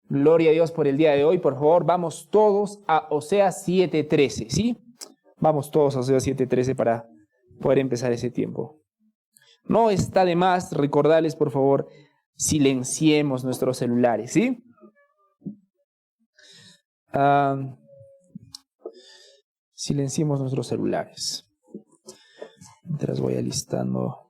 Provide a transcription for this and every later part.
Gloria a Dios por el día de hoy. Por favor, vamos todos a Oseas 7:13, ¿sí? Vamos todos a Oseas 7:13 para poder empezar ese tiempo. No está de más recordarles, por favor, silenciemos nuestros celulares, ¿sí? Silenciemos nuestros celulares. Mientras voy alistando.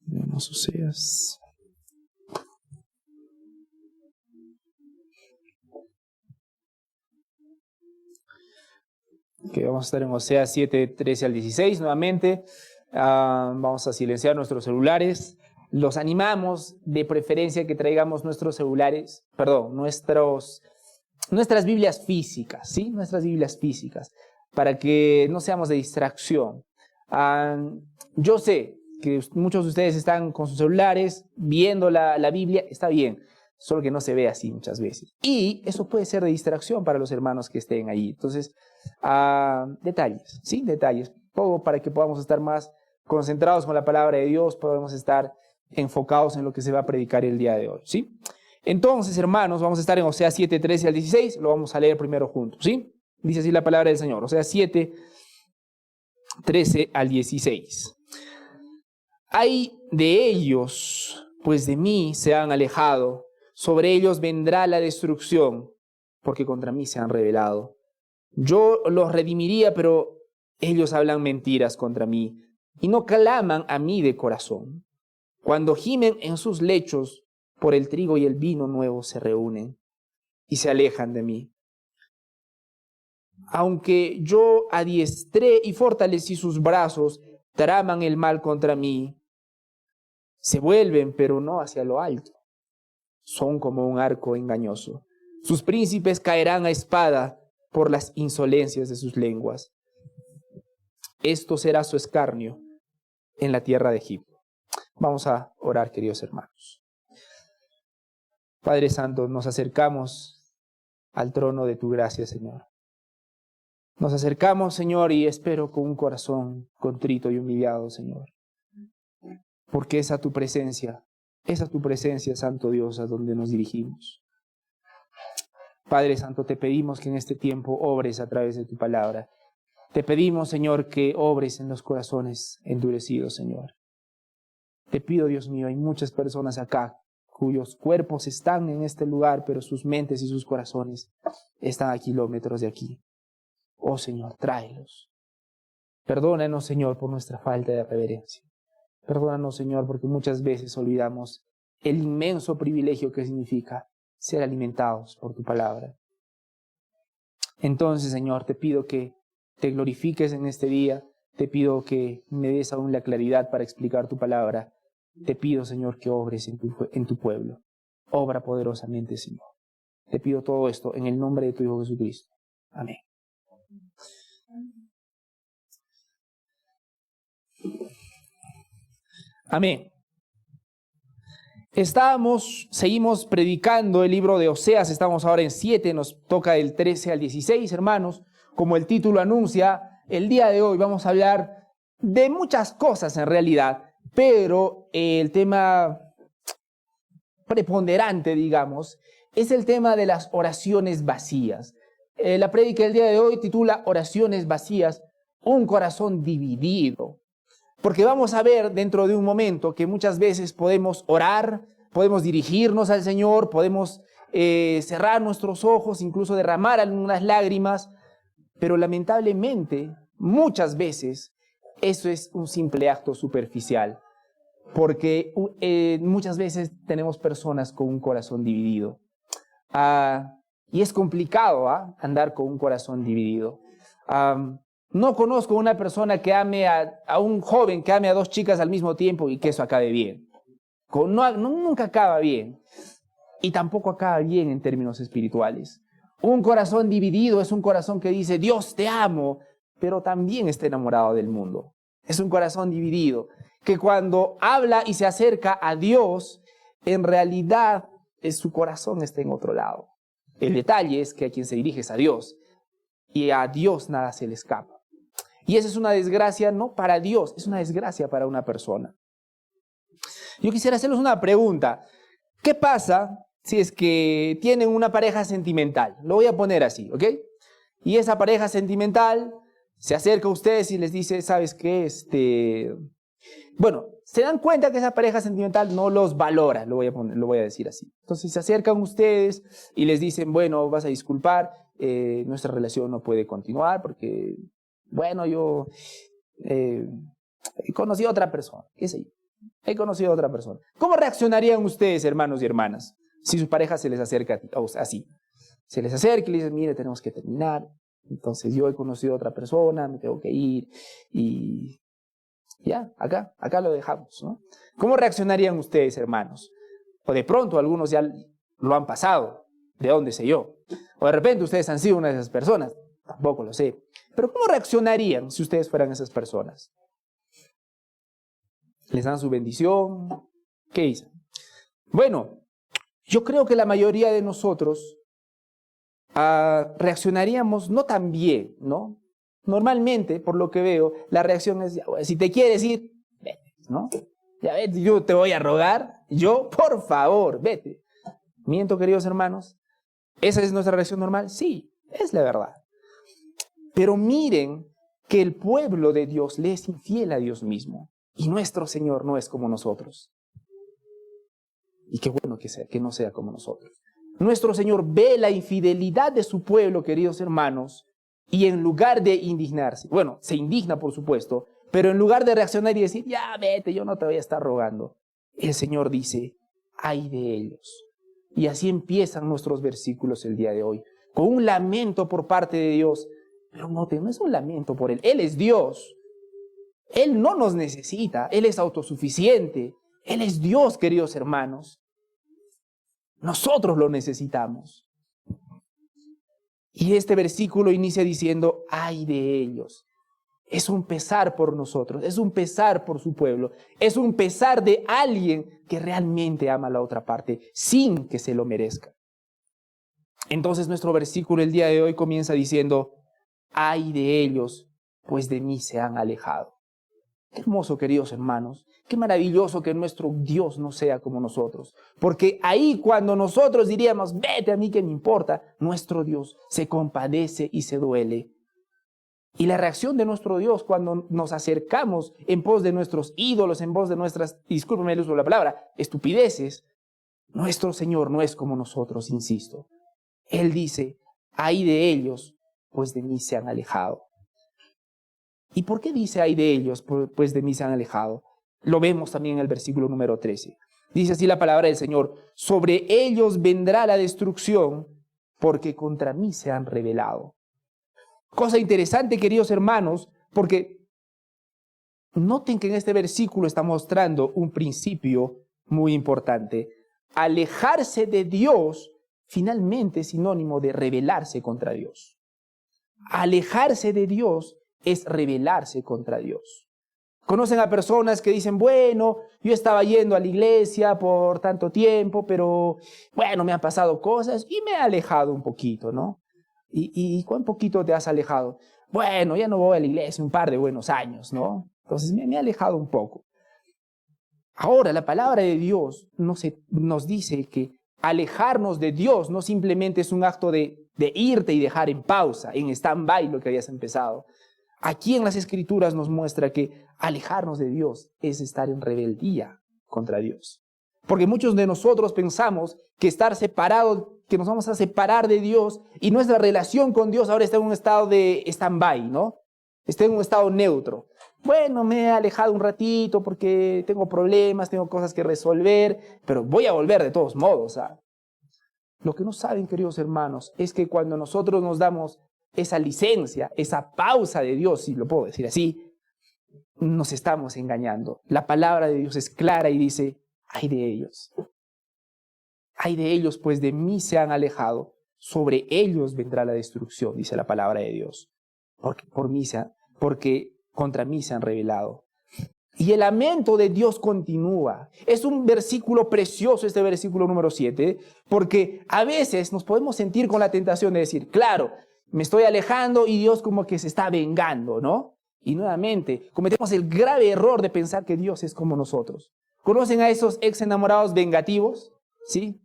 Vemos Oseas. Ok, vamos a estar en Oseas 7:13 al 16 nuevamente. Vamos a silenciar nuestros celulares. Los animamos de preferencia que traigamos nuestros celulares, nuestras Biblias físicas, ¿sí? Nuestras Biblias físicas, para que no seamos de distracción. Yo sé que muchos de ustedes están con sus celulares viendo la Biblia, está bien, solo que no se ve así muchas veces. Y eso puede ser de distracción para los hermanos que estén ahí. Entonces, detalles, ¿sí? Detalles. Todo para que podamos estar más concentrados con la palabra de Dios, podemos estar enfocados en lo que se va a predicar el día de hoy, ¿sí? Entonces, hermanos, vamos a estar en Oseas 7:13 al 16, lo vamos a leer primero juntos, ¿sí? Dice así la palabra del Señor, Oseas 7:13 al 16. Ay de ellos, pues de mí se han alejado, sobre ellos vendrá la destrucción, porque contra mí se han rebelado. Yo los redimiría, pero ellos hablan mentiras contra mí, y no claman a mí de corazón. Cuando gimen en sus lechos, por el trigo y el vino nuevo se reúnen, y se alejan de mí. Aunque yo adiestré y fortalecí sus brazos, traman el mal contra mí. Se vuelven, pero no hacia lo alto. Son como un arco engañoso. Sus príncipes caerán a espada por las insolencias de sus lenguas. Esto será su escarnio en la tierra de Egipto. Vamos a orar, queridos hermanos. Padre Santo, nos acercamos al trono de tu gracia, Señor. Nos acercamos, Señor, y espero con un corazón contrito y humillado, Señor. Porque es a tu presencia, Santo Dios, a donde nos dirigimos. Padre Santo, te pedimos que en este tiempo obres a través de tu palabra. Te pedimos, Señor, que obres en los corazones endurecidos, Señor. Te pido, Dios mío, hay muchas personas acá cuyos cuerpos están en este lugar, pero sus mentes y sus corazones están a kilómetros de aquí. Oh, Señor, tráelos. Perdónanos, Señor, por nuestra falta de reverencia. Perdónanos, Señor, porque muchas veces olvidamos el inmenso privilegio que significa ser alimentados por tu palabra. Entonces, Señor, te pido que te glorifiques en este día. Te pido que me des aún la claridad para explicar tu palabra. Te pido, Señor, que obres en tu pueblo. Obra poderosamente, Señor. Te pido todo esto en el nombre de tu Hijo Jesucristo. Amén. Amén. Seguimos predicando el libro de Oseas, estamos ahora en 7, nos toca del 13 al 16, hermanos. Como el título anuncia, el día de hoy vamos a hablar de muchas cosas en realidad, pero el tema preponderante, digamos, es el tema de las oraciones vacías. La prédica del día de hoy titula Oraciones vacías, un corazón dividido. Porque vamos a ver dentro de un momento que muchas veces podemos orar, podemos dirigirnos al Señor, podemos cerrar nuestros ojos, incluso derramar algunas lágrimas, pero lamentablemente muchas veces eso es un simple acto superficial, porque muchas veces tenemos personas con un corazón dividido. Y es complicado andar con un corazón dividido. No conozco una persona que ame a un joven que ame a dos chicas al mismo tiempo y que eso acabe bien. Nunca acaba bien. Y tampoco acaba bien en términos espirituales. Un corazón dividido es un corazón que dice, Dios te amo, pero también está enamorado del mundo. Es un corazón dividido, que cuando habla y se acerca a Dios, en realidad su corazón está en otro lado. El detalle es que a quien se dirige es a Dios, y a Dios nada se le escapa. Y esa es una desgracia no para Dios, es una desgracia para una persona. Yo quisiera hacerles una pregunta. ¿Qué pasa si es que tienen una pareja sentimental? Lo voy a poner así, ¿ok? Y esa pareja sentimental se acerca a ustedes y les dice, ¿sabes qué? Bueno, se dan cuenta que esa pareja sentimental no los valora, lo voy a decir así. Entonces se acercan ustedes y les dicen, bueno, vas a disculpar, nuestra relación no puede continuar porque, bueno, yo he conocido a otra persona, qué sé yo. He conocido a otra persona. ¿Cómo reaccionarían ustedes, hermanos y hermanas, si su pareja se les acerca así? Se les acerca y le dicen, mire, tenemos que terminar. Entonces yo he conocido a otra persona, me tengo que ir y ya, acá lo dejamos, ¿no? ¿Cómo reaccionarían ustedes, hermanos? O de pronto algunos ya lo han pasado, ¿de dónde sé yo? O de repente ustedes han sido una de esas personas, tampoco lo sé. Pero ¿cómo reaccionarían si ustedes fueran esas personas? ¿Les dan su bendición? ¿Qué dicen? Bueno, yo creo que la mayoría de nosotros reaccionaríamos no tan bien, ¿no? Normalmente, por lo que veo, la reacción es, si te quieres ir, vete, ¿no? Ya vete, yo te voy a rogar, por favor, vete. ¿Miento, queridos hermanos? ¿Esa es nuestra reacción normal? Sí, es la verdad. Pero miren que el pueblo de Dios le es infiel a Dios mismo. Y nuestro Señor no es como nosotros. Y qué bueno que no sea como nosotros. Nuestro Señor ve la infidelidad de su pueblo, queridos hermanos, y en lugar de indignarse, bueno, se indigna por supuesto, pero en lugar de reaccionar y decir, ya vete, yo no te voy a estar rogando, el Señor dice, ay de ellos. Y así empiezan nuestros versículos el día de hoy, con un lamento por parte de Dios. Pero noten, no es un lamento por Él, Él es Dios. Él no nos necesita, Él es autosuficiente, Él es Dios, queridos hermanos. Nosotros lo necesitamos. Y este versículo inicia diciendo, ay de ellos. Es un pesar por nosotros, es un pesar por su pueblo, es un pesar de alguien que realmente ama a la otra parte sin que se lo merezca. Entonces nuestro versículo el día de hoy comienza diciendo, ay de ellos, pues de mí se han alejado. Qué hermoso, queridos hermanos, qué maravilloso que nuestro Dios no sea como nosotros, porque ahí cuando nosotros diríamos, vete a mí que me importa, nuestro Dios se compadece y se duele. Y la reacción de nuestro Dios cuando nos acercamos en pos de nuestros ídolos, en pos de nuestras, discúlpeme el uso de la palabra, estupideces, nuestro Señor no es como nosotros, insisto. Él dice, ay de ellos, pues de mí se han alejado. ¿Y por qué dice ay de ellos, pues de mí se han alejado? Lo vemos también en el versículo número 13. Dice así la palabra del Señor, sobre ellos vendrá la destrucción, porque contra mí se han rebelado. Cosa interesante, queridos hermanos, porque noten que en este versículo está mostrando un principio muy importante. Alejarse de Dios finalmente es sinónimo de rebelarse contra Dios. Alejarse de Dios es rebelarse contra Dios. Conocen a personas que dicen, bueno, yo estaba yendo a la iglesia por tanto tiempo, pero bueno, me han pasado cosas y me he alejado un poquito, ¿no? ¿Y cuán poquito te has alejado? Bueno, ya no voy a la iglesia un par de buenos años, ¿no? Entonces me he alejado un poco. Ahora, la palabra de Dios nos dice que alejarnos de Dios no simplemente es un acto de irte y dejar en pausa, en stand-by lo que habías empezado. Aquí en las Escrituras nos muestra que alejarnos de Dios es estar en rebeldía contra Dios. Porque muchos de nosotros pensamos que estar separados, que nos vamos a separar de Dios y nuestra relación con Dios ahora está en un estado de stand-by, ¿no? Está en un estado neutro. Bueno, me he alejado un ratito porque tengo problemas, tengo cosas que resolver, pero voy a volver de todos modos. Lo que no saben, queridos hermanos, es que cuando nosotros nos damos esa licencia, esa pausa de Dios, si lo puedo decir así, nos estamos engañando. La palabra de Dios es clara y dice, ay de ellos. Ay de ellos, pues de mí se han alejado. Sobre ellos vendrá la destrucción, dice la palabra de Dios. Porque contra mí se han rebelado. Y el lamento de Dios continúa. Es un versículo precioso este versículo número 7, porque a veces nos podemos sentir con la tentación de decir, claro, me estoy alejando y Dios como que se está vengando, ¿no? Y nuevamente, cometemos el grave error de pensar que Dios es como nosotros. ¿Conocen a esos ex enamorados vengativos? ¿Sí?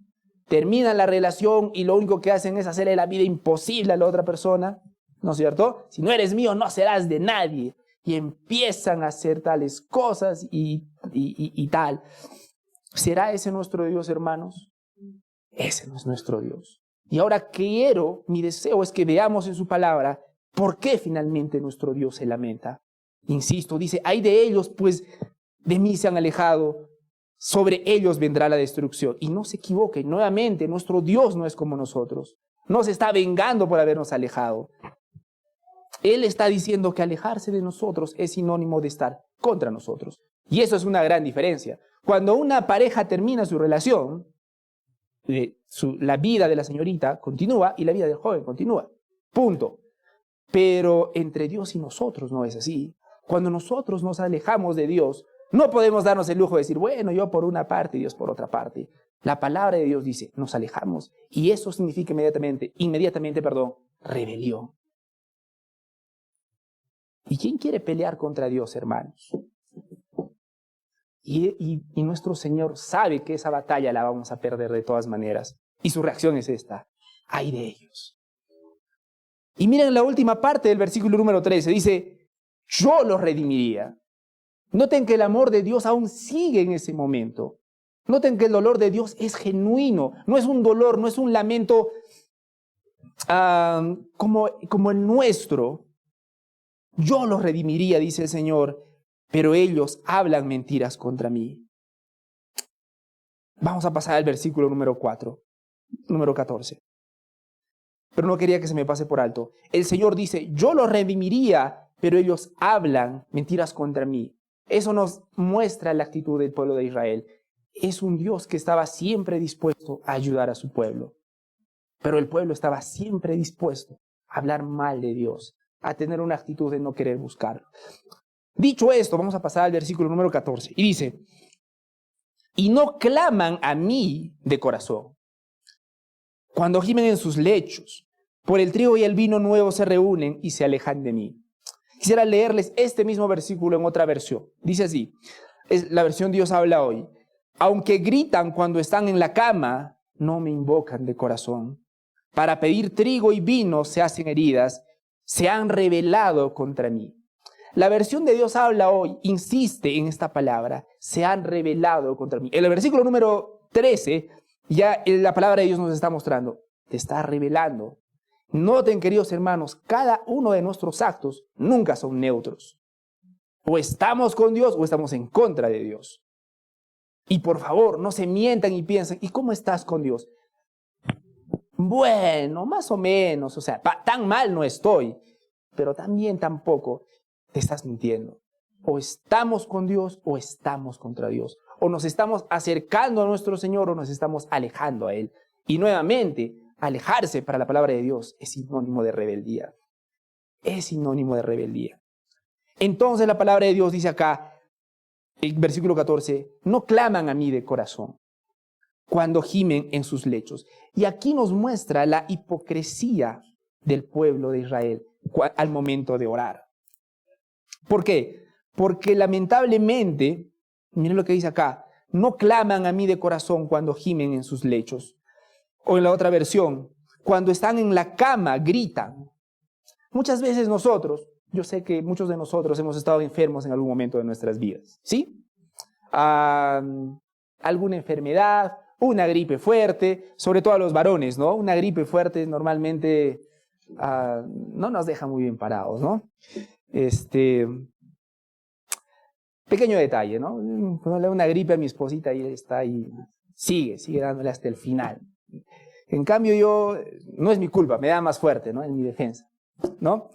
Terminan la relación y lo único que hacen es hacerle la vida imposible a la otra persona, ¿no es cierto? Si no eres mío, no serás de nadie. Y empiezan a hacer tales cosas y tal. ¿Será ese nuestro Dios, hermanos? Ese no es nuestro Dios. Y ahora mi deseo es que veamos en su palabra por qué finalmente nuestro Dios se lamenta. Insisto, dice, ay de ellos, pues de mí se han alejado, sobre ellos vendrá la destrucción. Y no se equivoquen, nuevamente, nuestro Dios no es como nosotros. No se está vengando por habernos alejado. Él está diciendo que alejarse de nosotros es sinónimo de estar contra nosotros. Y eso es una gran diferencia. Cuando una pareja termina su relación, la vida de la señorita continúa y la vida del joven continúa. Punto. Pero entre Dios y nosotros no es así. Cuando nosotros nos alejamos de Dios, no podemos darnos el lujo de decir, bueno, yo por una parte y Dios por otra parte. La palabra de Dios dice, nos alejamos. Y eso significa inmediatamente, rebelión. ¿Y quién quiere pelear contra Dios, hermanos? Y nuestro Señor sabe que esa batalla la vamos a perder de todas maneras. Y su reacción es esta, ay de ellos. Y miren la última parte del versículo número 13, dice, yo los redimiría. Noten que el amor de Dios aún sigue en ese momento. Noten que el dolor de Dios es genuino, no es un dolor, no es un lamento como el nuestro. Yo los redimiría, dice el Señor, pero ellos hablan mentiras contra mí. Vamos a pasar al versículo número 14. Pero no quería que se me pase por alto. El Señor dice, yo los redimiría, pero ellos hablan mentiras contra mí. Eso nos muestra la actitud del pueblo de Israel. Es un Dios que estaba siempre dispuesto a ayudar a su pueblo. Pero el pueblo estaba siempre dispuesto a hablar mal de Dios, a tener una actitud de no querer buscarlo. Dicho esto, vamos a pasar al versículo número 14. Y dice, y no claman a mí de corazón. Cuando gimen en sus lechos, por el trigo y el vino nuevo se reúnen y se alejan de mí. Quisiera leerles este mismo versículo en otra versión. Dice así, es la versión Dios habla hoy. Aunque gritan cuando están en la cama, no me invocan de corazón. Para pedir trigo y vino se hacen heridas, se han rebelado contra mí. La versión de Dios habla hoy insiste en esta palabra, se han rebelado contra mí. En el versículo número 13, ya la palabra de Dios nos está mostrando, te está rebelando. Noten, queridos hermanos, cada uno de nuestros actos nunca son neutros. O estamos con Dios o estamos en contra de Dios. Y por favor, no se mientan y piensen, ¿y cómo estás con Dios? Bueno, más o menos, o sea, tan mal no estoy, pero también tampoco te estás mintiendo. O estamos con Dios o estamos contra Dios. O nos estamos acercando a nuestro Señor o nos estamos alejando a Él. Y nuevamente, alejarse para la palabra de Dios es sinónimo de rebeldía. Es sinónimo de rebeldía. Entonces la palabra de Dios dice acá, el versículo 14, no claman a mí de corazón cuando gimen en sus lechos. Y aquí nos muestra la hipocresía del pueblo de Israel al momento de orar. ¿Por qué? Porque lamentablemente, miren lo que dice acá, no claman a mí de corazón cuando gimen en sus lechos. O en la otra versión, cuando están en la cama, gritan. Muchas veces nosotros, yo sé que muchos de nosotros hemos estado enfermos en algún momento de nuestras vidas, ¿sí? Alguna enfermedad, una gripe fuerte, sobre todo a los varones, ¿no? Una gripe fuerte normalmente no nos deja muy bien parados, ¿no? Pequeño detalle, ¿no? Cuando le da una gripe a mi esposita y está ahí, sigue dándole hasta el final. En cambio yo, no es mi culpa, me da más fuerte, ¿no? En mi defensa, ¿no?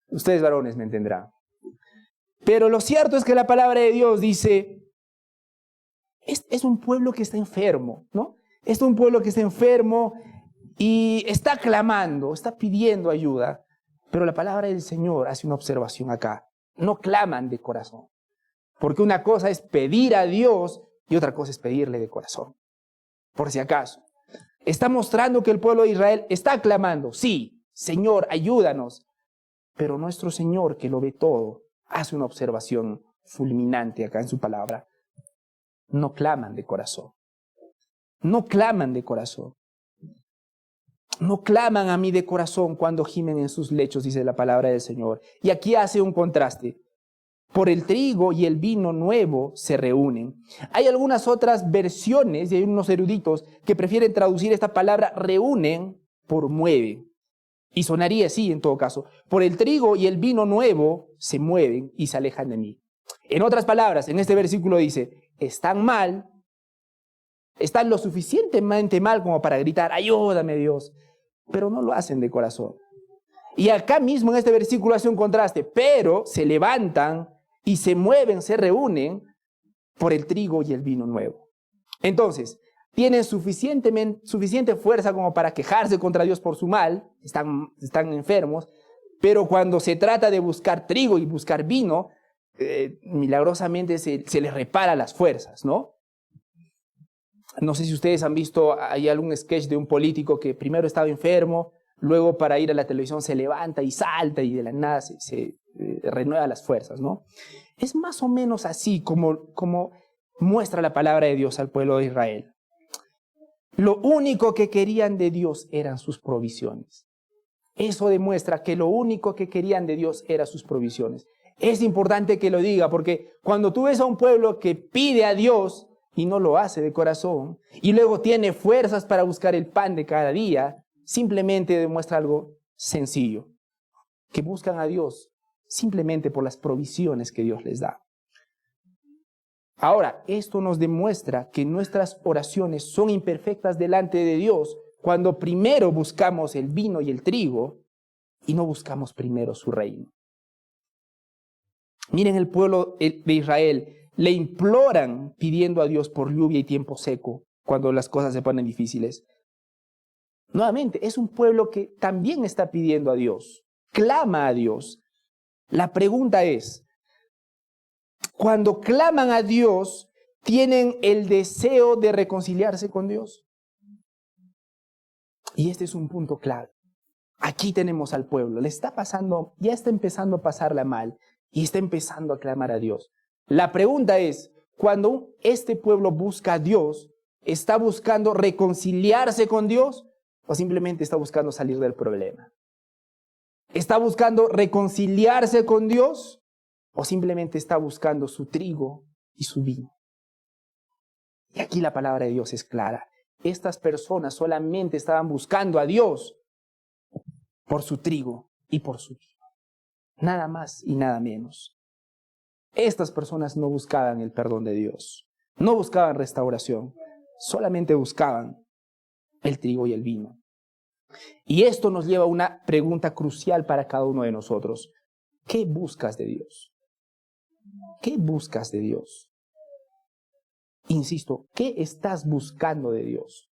Ustedes varones me entenderán. Pero lo cierto es que la palabra de Dios dice, es un pueblo que está enfermo, ¿no? Es un pueblo que está enfermo y está clamando, está pidiendo ayuda. Pero la palabra del Señor hace una observación acá. No claman de corazón. Porque una cosa es pedir a Dios y otra cosa es pedirle de corazón. Por si acaso. Está mostrando que el pueblo de Israel está clamando. Sí, Señor, ayúdanos. Pero nuestro Señor, que lo ve todo, hace una observación fulminante acá en su palabra. No claman de corazón. No claman de corazón. No claman a mí de corazón cuando gimen en sus lechos, dice la palabra del Señor. Y aquí hace un contraste. Por el trigo y el vino nuevo se reúnen. Hay algunas otras versiones, y hay unos eruditos que prefieren traducir esta palabra reúnen por mueve. Y sonaría así en todo caso. Por el trigo y el vino nuevo se mueven y se alejan de mí. En otras palabras, en este versículo dice, están mal, están lo suficientemente mal como para gritar, ayúdame Dios, pero no lo hacen de corazón. Y acá mismo en este versículo hace un contraste, pero se levantan y se mueven, se reúnen por el trigo y el vino nuevo. Entonces, tienen suficiente fuerza como para quejarse contra Dios por su mal, están enfermos, pero cuando se trata de buscar trigo y buscar vino, milagrosamente se les repara las fuerzas, ¿no? No sé si ustedes han visto, hay algún sketch de un político que primero estaba enfermo, luego para ir a la televisión se levanta y salta y de la nada se renueva las fuerzas, ¿no? Es más o menos así como muestra la palabra de Dios al pueblo de Israel. Lo único que querían de Dios eran sus provisiones. Eso demuestra que lo único que querían de Dios eran sus provisiones. Es importante que lo diga porque cuando tú ves a un pueblo que pide a Dios y no lo hace de corazón y luego tiene fuerzas para buscar el pan de cada día, simplemente demuestra algo sencillo, que buscan a Dios simplemente por las provisiones que Dios les da. Ahora, esto nos demuestra que nuestras oraciones son imperfectas delante de Dios cuando primero buscamos el vino y el trigo y no buscamos primero su reino. Miren el pueblo de Israel, le imploran pidiendo a Dios por lluvia y tiempo seco cuando las cosas se ponen difíciles. Nuevamente, es un pueblo que también está pidiendo a Dios, clama a Dios. La pregunta es, cuando claman a Dios, ¿tienen el deseo de reconciliarse con Dios? Y este es un punto clave. Aquí tenemos al pueblo, le está pasando, ya está empezando a pasarla mal y está empezando a clamar a Dios. La pregunta es, cuando este pueblo busca a Dios, ¿está buscando reconciliarse con Dios o simplemente está buscando salir del problema? ¿Está buscando reconciliarse con Dios o simplemente está buscando su trigo y su vino? Y aquí la palabra de Dios es clara. Estas personas solamente estaban buscando a Dios por su trigo y por su vino. Nada más y nada menos. Estas personas no buscaban el perdón de Dios, no buscaban restauración, solamente buscaban el trigo y el vino. Y esto nos lleva a una pregunta crucial para cada uno de nosotros. ¿Qué buscas de Dios? ¿Qué buscas de Dios? Insisto, ¿qué estás buscando de Dios?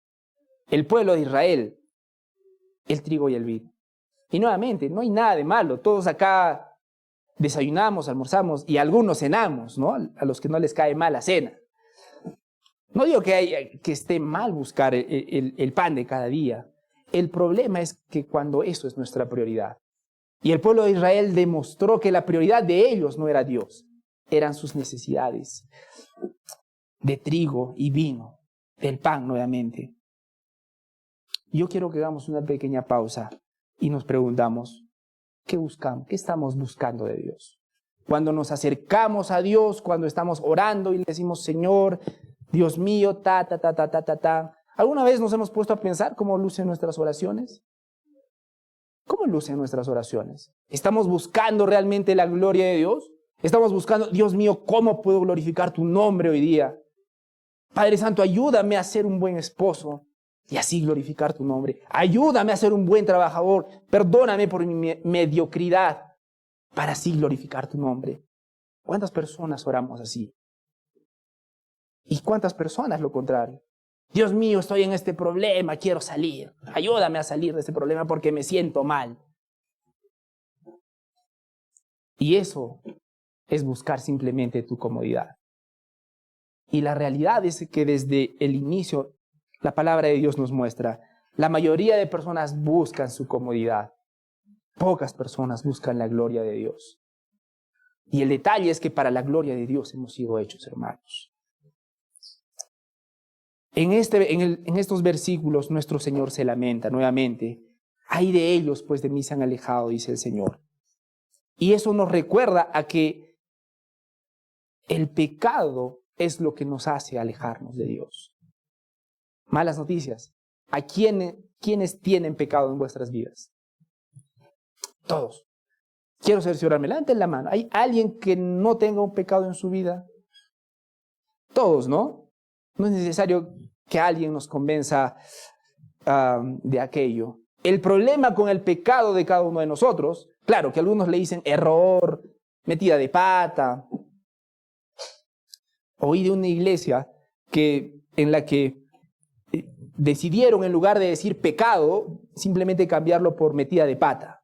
El pueblo de Israel, el trigo y el vino. Y nuevamente, no hay nada de malo. Todos acá desayunamos, almorzamos y algunos cenamos, ¿no? A los que no les cae mal la cena. No digo que esté mal buscar el pan de cada día. El problema es que cuando eso es nuestra prioridad. Y el pueblo de Israel demostró que la prioridad de ellos no era Dios, eran sus necesidades de trigo y vino, del pan nuevamente. Yo quiero que hagamos una pequeña pausa y nos preguntamos, ¿qué buscamos? ¿Qué estamos buscando de Dios? Cuando nos acercamos a Dios, cuando estamos orando y le decimos, Señor, Dios mío, ¿alguna vez nos hemos puesto a pensar cómo lucen nuestras oraciones? ¿Cómo lucen nuestras oraciones? ¿Estamos buscando realmente la gloria de Dios? ¿Estamos buscando, Dios mío, cómo puedo glorificar tu nombre hoy día? Padre Santo, ayúdame a ser un buen esposo y así glorificar tu nombre. Ayúdame a ser un buen trabajador. Perdóname por mi mediocridad para así glorificar tu nombre. ¿Cuántas personas oramos así? ¿Y cuántas personas lo contrario? Dios mío, estoy en este problema, quiero salir. Ayúdame a salir de este problema porque me siento mal. Y eso es buscar simplemente tu comodidad. Y la realidad es que desde el inicio, la palabra de Dios nos muestra, la mayoría de personas buscan su comodidad. Pocas personas buscan la gloria de Dios. Y el detalle es que para la gloria de Dios hemos sido hechos, hermanos. En estos versículos nuestro Señor se lamenta nuevamente. Ay de ellos, pues de mí se han alejado, dice el Señor. Y eso nos recuerda a que el pecado es lo que nos hace alejarnos de Dios. Malas noticias. ¿A quiénes tienen pecado en vuestras vidas? Todos. Quiero cerciorarme. Levanten la mano. ¿Hay alguien que no tenga un pecado en su vida? Todos, ¿no? No es necesario que alguien nos convenza de aquello. El problema con el pecado de cada uno de nosotros, claro, que algunos le dicen error, metida de pata. Oí de una iglesia en la que decidieron, en lugar de decir pecado, simplemente cambiarlo por metida de pata.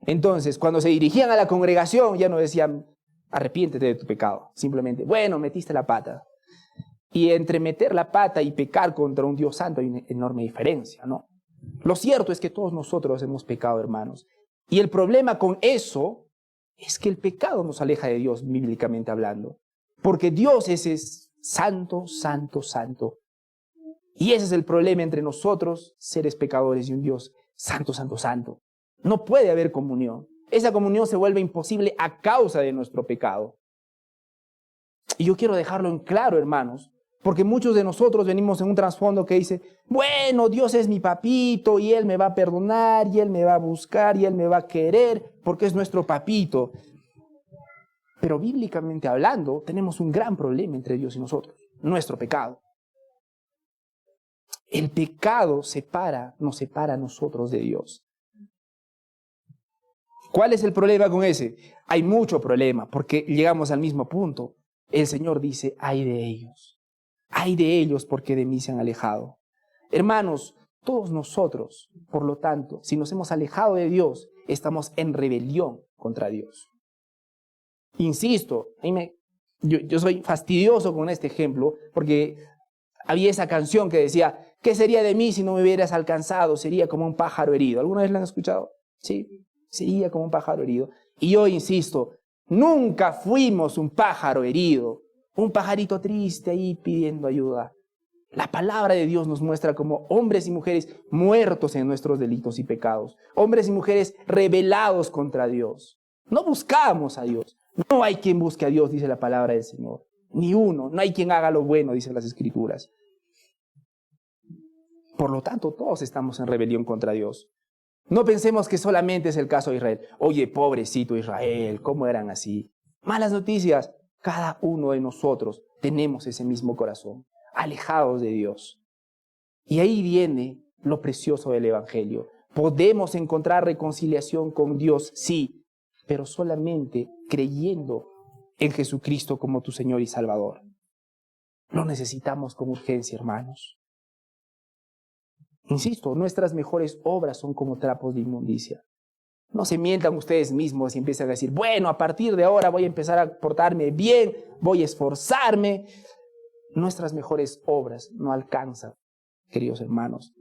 Entonces, cuando se dirigían a la congregación, ya no decían arrepiéntete de tu pecado. Simplemente, bueno, metiste la pata. Y entre meter la pata y pecar contra un Dios santo hay una enorme diferencia, ¿no? Lo cierto es que todos nosotros hemos pecado, hermanos. Y el problema con eso es que el pecado nos aleja de Dios, bíblicamente hablando. Porque Dios es santo, santo, santo. Y ese es el problema entre nosotros, seres pecadores, y un Dios santo, santo, santo. No puede haber comunión. Esa comunión se vuelve imposible a causa de nuestro pecado. Y yo quiero dejarlo en claro, hermanos, porque muchos de nosotros venimos en un trasfondo que dice, bueno, Dios es mi papito y Él me va a perdonar y Él me va a buscar y Él me va a querer porque es nuestro papito. Pero bíblicamente hablando, tenemos un gran problema entre Dios y nosotros, nuestro pecado. El pecado nos separa a nosotros de Dios. ¿Cuál es el problema con ese? Hay mucho problema porque llegamos al mismo punto. El Señor dice, ay de ellos porque de mí se han alejado. Hermanos, todos nosotros, por lo tanto, si nos hemos alejado de Dios, estamos en rebelión contra Dios. Insisto, yo soy fastidioso con este ejemplo porque había esa canción que decía, ¿qué sería de mí si no me hubieras alcanzado? Sería como un pájaro herido. ¿Alguna vez la han escuchado? Sí, sería como un pájaro herido. Y yo insisto, nunca fuimos un pájaro herido, un pajarito triste ahí pidiendo ayuda. La palabra de Dios nos muestra como hombres y mujeres muertos en nuestros delitos y pecados, hombres y mujeres rebelados contra Dios. No buscamos a Dios. No hay quien busque a Dios, dice la palabra del Señor. Ni uno. No hay quien haga lo bueno, dicen las Escrituras. Por lo tanto, todos estamos en rebelión contra Dios. No pensemos que solamente es el caso de Israel. Oye, pobrecito Israel, ¿cómo eran así? Malas noticias. Cada uno de nosotros tenemos ese mismo corazón, alejados de Dios. Y ahí viene lo precioso del Evangelio. Podemos encontrar reconciliación con Dios, sí, pero solamente creyendo en Jesucristo como tu Señor y Salvador. Lo necesitamos con urgencia, hermanos. Insisto, nuestras mejores obras son como trapos de inmundicia. No se mientan ustedes mismos y empiezan a decir, bueno, a partir de ahora voy a empezar a portarme bien, voy a esforzarme. Nuestras mejores obras no alcanzan, queridos hermanos.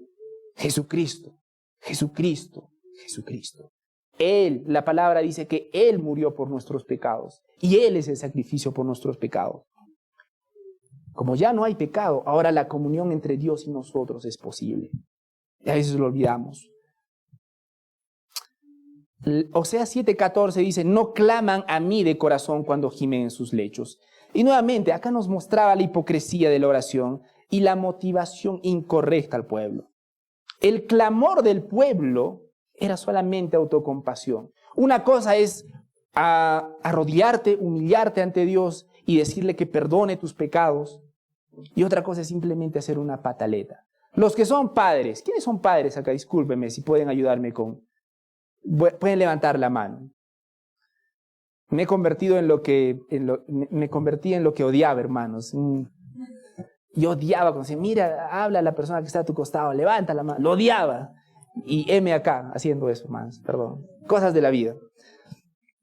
Jesucristo, Jesucristo, Jesucristo. Él, la palabra dice que Él murió por nuestros pecados y Él es el sacrificio por nuestros pecados. Como ya no hay pecado, ahora la comunión entre Dios y nosotros es posible. Y a veces lo olvidamos. Oseas 7:14 dice, no claman a mí de corazón cuando gimen en sus lechos. Y nuevamente, acá nos mostraba la hipocresía de la oración y la motivación incorrecta al pueblo. El clamor del pueblo era solamente autocompasión. Una cosa es arrodillarte, humillarte ante Dios y decirle que perdone tus pecados. Y otra cosa es simplemente hacer una pataleta. Los que son padres, ¿quiénes son padres acá? Discúlpenme si pueden ayudarme pueden levantar la mano. Me convertí en lo que odiaba, hermanos. Yo odiaba cuando decía, mira, habla a la persona que está a tu costado, levanta la mano. Lo odiaba. Y heme acá haciendo eso, hermanos, perdón. Cosas de la vida.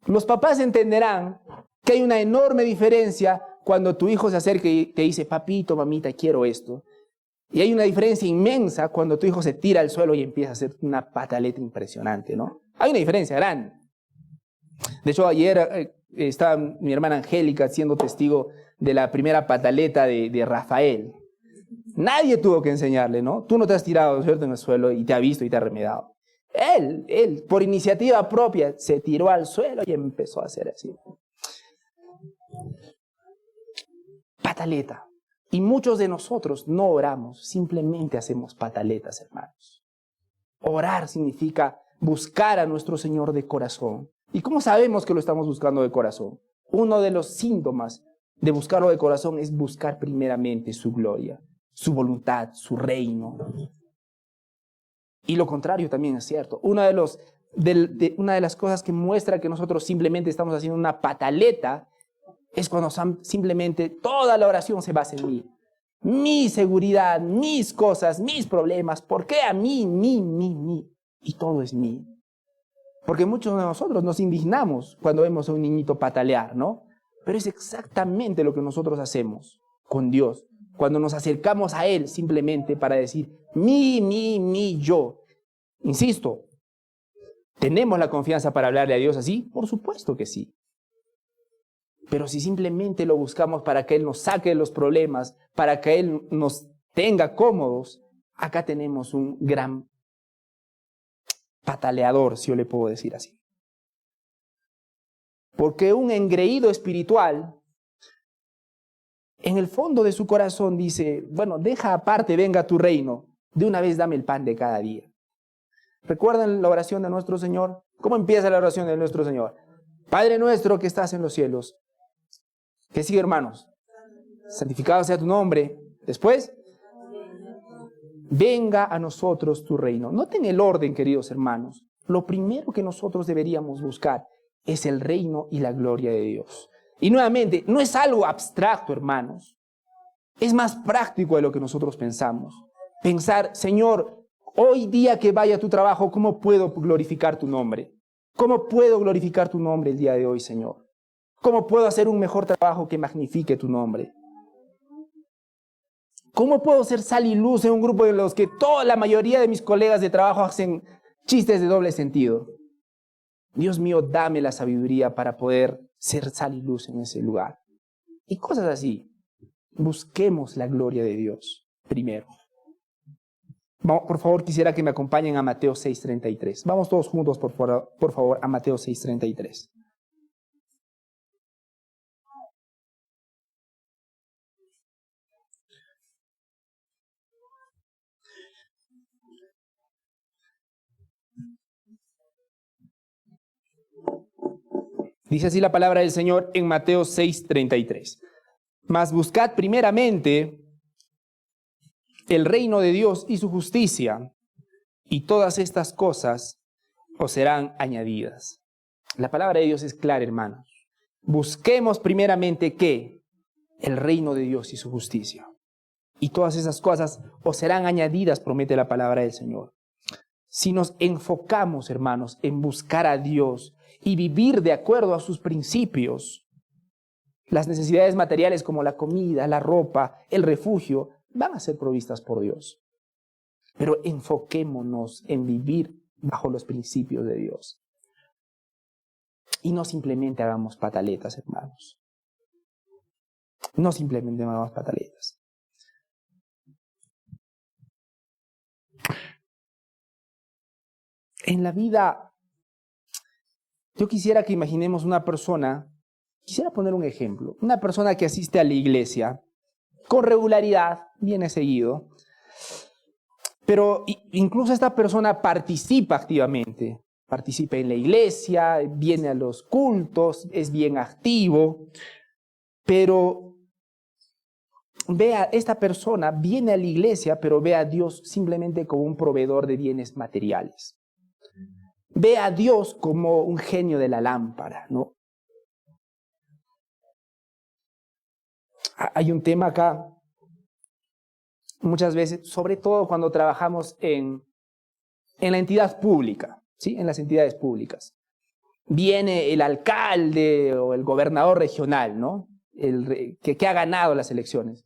Los papás entenderán que hay una enorme diferencia cuando tu hijo se acerca y te dice, papito, mamita, quiero esto. Y hay una diferencia inmensa cuando tu hijo se tira al suelo y empieza a hacer una pataleta impresionante, ¿no? Hay una diferencia grande. De hecho, ayer estaba mi hermana Angélica siendo testigo de la primera pataleta de Rafael. Nadie tuvo que enseñarle, ¿no? Tú no te has tirado, ¿cierto?, en el suelo y te ha visto y te ha remedado. Él, por iniciativa propia, se tiró al suelo y empezó a hacer así. Pataleta. Y muchos de nosotros no oramos, simplemente hacemos pataletas, hermanos. Orar significa buscar a nuestro Señor de corazón. ¿Y cómo sabemos que lo estamos buscando de corazón? Uno de los síntomas de buscarlo de corazón es buscar primeramente su gloria, su voluntad, su reino. Y lo contrario también es cierto. Una de las cosas que muestra que nosotros simplemente estamos haciendo una pataleta es cuando simplemente toda la oración se basa en mí. Mi seguridad, mis cosas, mis problemas. ¿Por qué a mí? Y todo es mí. Porque muchos de nosotros nos indignamos cuando vemos a un niñito patalear, ¿no? Pero es exactamente lo que nosotros hacemos con Dios. Cuando nos acercamos a Él simplemente para decir, yo. Insisto, ¿tenemos la confianza para hablarle a Dios así? Por supuesto que sí. Pero si simplemente lo buscamos para que Él nos saque de los problemas, para que Él nos tenga cómodos, acá tenemos un gran pataleador, si yo le puedo decir así. Porque un engreído espiritual, en el fondo de su corazón dice, bueno, deja aparte, venga tu reino, de una vez dame el pan de cada día. ¿Recuerdan la oración de nuestro Señor? ¿Cómo empieza la oración de nuestro Señor? Padre nuestro que estás en los cielos. ¿Qué sigue, hermanos? Santificado sea tu nombre. Después, venga a nosotros tu reino. Noten el orden, queridos hermanos. Lo primero que nosotros deberíamos buscar es el reino y la gloria de Dios. Y nuevamente, no es algo abstracto, hermanos. Es más práctico de lo que nosotros pensamos. Pensar, Señor, hoy día que vaya a tu trabajo, ¿cómo puedo glorificar tu nombre? ¿Cómo puedo glorificar tu nombre el día de hoy, Señor? ¿Cómo puedo hacer un mejor trabajo que magnifique tu nombre? ¿Cómo puedo ser sal y luz en un grupo de los que la mayoría de mis colegas de trabajo hacen chistes de doble sentido? Dios mío, dame la sabiduría para poder ser sal y luz en ese lugar. Y cosas así. Busquemos la gloria de Dios primero. Por favor, quisiera que me acompañen a Mateo 6:33. Vamos todos juntos, por favor, a Mateo 6:33. Dice así la palabra del Señor en Mateo 6:33. Mas buscad primeramente el reino de Dios y su justicia, y todas estas cosas os serán añadidas. La palabra de Dios es clara, hermanos. Busquemos primeramente ¿qué? El reino de Dios y su justicia. Y todas esas cosas os serán añadidas, promete la palabra del Señor. Si nos enfocamos, hermanos, en buscar a Dios y vivir de acuerdo a sus principios, las necesidades materiales como la comida, la ropa, el refugio, van a ser provistas por Dios. Pero enfoquémonos en vivir bajo los principios de Dios. Y no simplemente hagamos pataletas, hermanos. No simplemente hagamos pataletas. En la vida, yo quisiera que imaginemos una persona, quisiera poner un ejemplo, una persona que asiste a la iglesia con regularidad, viene seguido, pero incluso esta persona participa activamente, participa en la iglesia, viene a los cultos, es bien activo, pero esta persona viene a la iglesia, pero ve a Dios simplemente como un proveedor de bienes materiales. Ve a Dios como un genio de la lámpara, ¿no? Hay un tema acá, muchas veces, sobre todo cuando trabajamos en la entidad pública, ¿sí? En las entidades públicas. Viene el alcalde o el gobernador regional, ¿no? Que ha ganado las elecciones.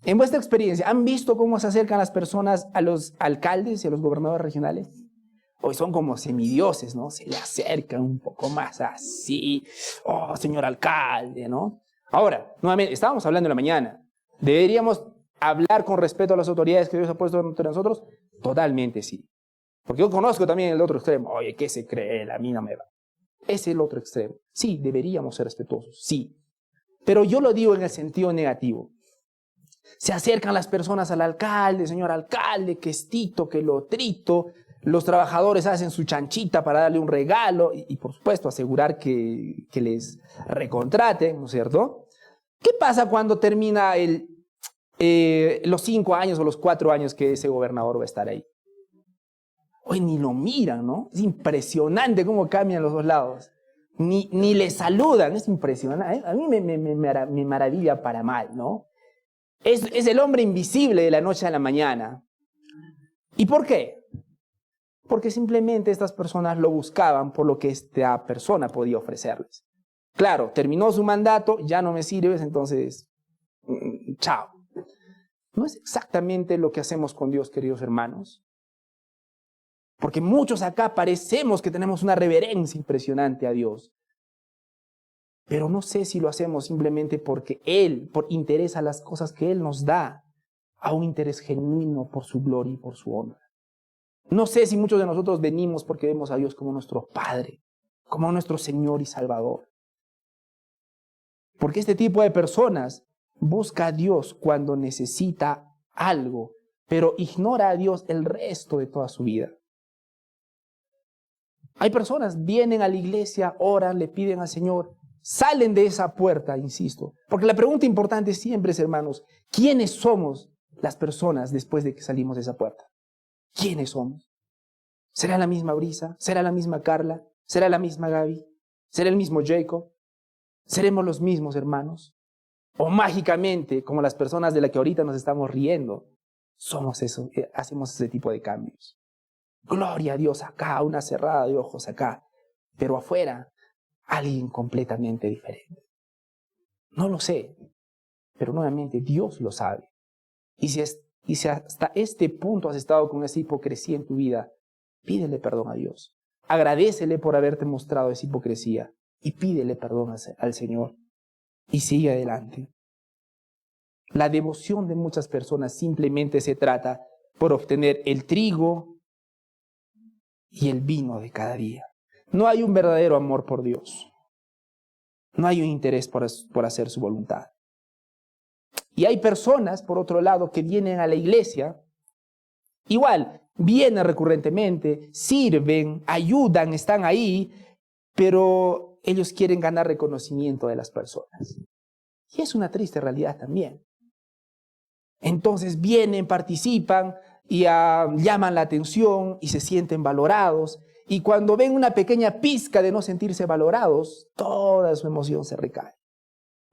En vuestra experiencia, ¿han visto cómo se acercan las personas a los alcaldes y a los gobernadores regionales? Hoy son como semidioses, ¿no? Se le acercan un poco más así. Oh, señor alcalde, ¿no? Ahora, nuevamente, estábamos hablando en la mañana. ¿Deberíamos hablar con respeto a las autoridades que Dios ha puesto entre nosotros? Totalmente sí. Porque yo conozco también el otro extremo. Oye, ¿qué se cree? A mí no me va. Es el otro extremo. Sí, deberíamos ser respetuosos, sí. Pero yo lo digo en el sentido negativo. Se acercan las personas al alcalde, señor alcalde, que estito, que lo trito. Los trabajadores hacen su chanchita para darle un regalo y por supuesto, asegurar que les recontraten, ¿no es cierto? ¿Qué pasa cuando termina los 5 años o los 4 años que ese gobernador va a estar ahí? Hoy ni lo miran, ¿no? Es impresionante cómo cambian los dos lados. Ni le saludan, es impresionante. A mí me maravilla para mal, ¿no? Es el hombre invisible de la noche a la mañana. ¿Y por qué? Porque simplemente estas personas lo buscaban por lo que esta persona podía ofrecerles. Claro, terminó su mandato, ya no me sirves, entonces, chao. No es exactamente lo que hacemos con Dios, queridos hermanos. Porque muchos acá parecemos que tenemos una reverencia impresionante a Dios. Pero no sé si lo hacemos simplemente porque Él, por interés a las cosas que Él nos da, a un interés genuino por su gloria y por su honra. No sé si muchos de nosotros venimos porque vemos a Dios como nuestro Padre, como nuestro Señor y Salvador. Porque este tipo de personas busca a Dios cuando necesita algo, pero ignora a Dios el resto de toda su vida. Hay personas, vienen a la iglesia, oran, le piden al Señor, salen de esa puerta, insisto. Porque la pregunta importante siempre es, hermanos, ¿quiénes somos las personas después de que salimos de esa puerta? ¿Quiénes somos? ¿Será la misma Brisa? ¿Será la misma Carla? ¿Será la misma Gaby? ¿Será el mismo Jacob? ¿Seremos los mismos hermanos? ¿O mágicamente, como las personas de las que ahorita nos estamos riendo, somos eso, hacemos ese tipo de cambios? Gloria a Dios acá, una cerrada de ojos acá, pero afuera, alguien completamente diferente. No lo sé, pero nuevamente Dios lo sabe. Y si hasta este punto has estado con esa hipocresía en tu vida, pídele perdón a Dios. Agradécele por haberte mostrado esa hipocresía y pídele perdón al Señor. Y sigue adelante. La devoción de muchas personas simplemente se trata por obtener el trigo y el vino de cada día. No hay un verdadero amor por Dios. No hay un interés por hacer su voluntad. Y hay personas, por otro lado, que vienen a la iglesia, igual, vienen recurrentemente, sirven, ayudan, están ahí, pero ellos quieren ganar reconocimiento de las personas. Y es una triste realidad también. Entonces vienen, participan y llaman la atención y se sienten valorados. Y cuando ven una pequeña pizca de no sentirse valorados, toda su emoción se recae,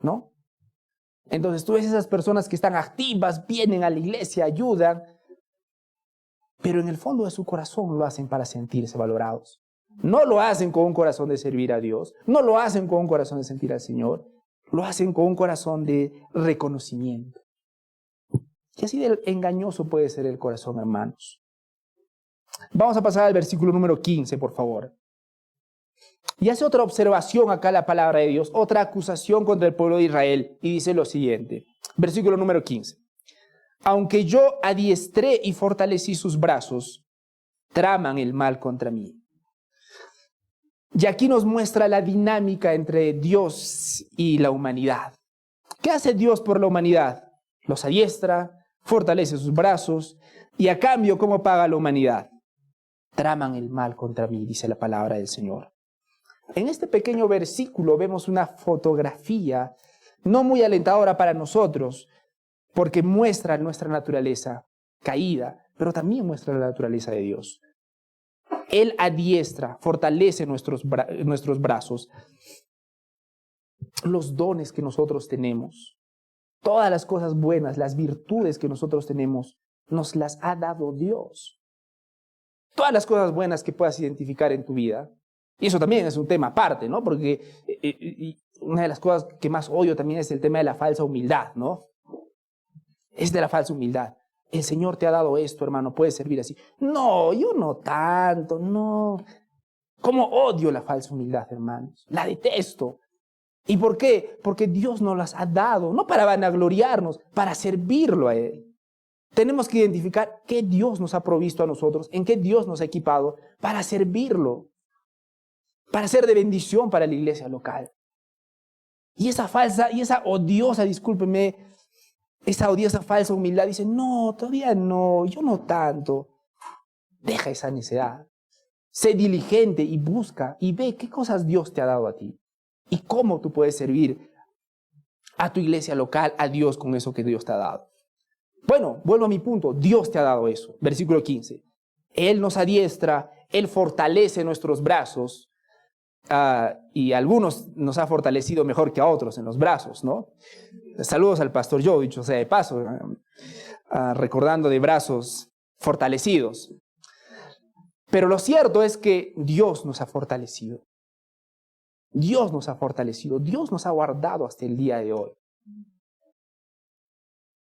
¿no? Entonces tú ves esas personas que están activas, vienen a la iglesia, ayudan, pero en el fondo de su corazón lo hacen para sentirse valorados. No lo hacen con un corazón de servir a Dios, no lo hacen con un corazón de sentir al Señor, lo hacen con un corazón de reconocimiento. Y así de engañoso puede ser el corazón, hermanos. Vamos a pasar al versículo número 15, por favor. Y hace otra observación acá la palabra de Dios, otra acusación contra el pueblo de Israel, y dice lo siguiente, versículo número 15. Aunque yo adiestré y fortalecí sus brazos, traman el mal contra mí. Y aquí nos muestra la dinámica entre Dios y la humanidad. ¿Qué hace Dios por la humanidad? Los adiestra, fortalece sus brazos, y a cambio, ¿cómo paga la humanidad? Traman el mal contra mí, dice la palabra del Señor. En este pequeño versículo vemos una fotografía no muy alentadora para nosotros, porque muestra nuestra naturaleza caída, pero también muestra la naturaleza de Dios. Él adiestra, fortalece nuestros brazos, los dones que nosotros tenemos, todas las cosas buenas, las virtudes que nosotros tenemos, nos las ha dado Dios. Todas las cosas buenas que puedas identificar en tu vida. Y eso también es un tema aparte, ¿no? Porque una de las cosas que más odio también es el tema de la falsa humildad, ¿no? Es de la falsa humildad. El Señor te ha dado esto, hermano, puedes servir así. No, yo no tanto, no. ¿Cómo odio la falsa humildad, hermanos? La detesto. ¿Y por qué? Porque Dios nos las ha dado, no para vanagloriarnos, para servirlo a Él. Tenemos que identificar qué Dios nos ha provisto a nosotros, en qué Dios nos ha equipado para servirlo, para ser de bendición para la iglesia local. Y esa odiosa, discúlpeme, esa odiosa falsa humildad dice, no, todavía no, yo no tanto. Deja esa necedad. Sé diligente y busca y ve qué cosas Dios te ha dado a ti y cómo tú puedes servir a tu iglesia local, a Dios con eso que Dios te ha dado. Bueno, vuelvo a mi punto, Dios te ha dado eso. Versículo 15. Él nos adiestra, Él fortalece nuestros brazos y a algunos nos ha fortalecido mejor que a otros en los brazos, ¿no? Saludos al pastor Joe, dicho sea de paso, recordando de brazos fortalecidos. Pero lo cierto es que Dios nos ha fortalecido. Dios nos ha fortalecido. Dios nos ha guardado hasta el día de hoy.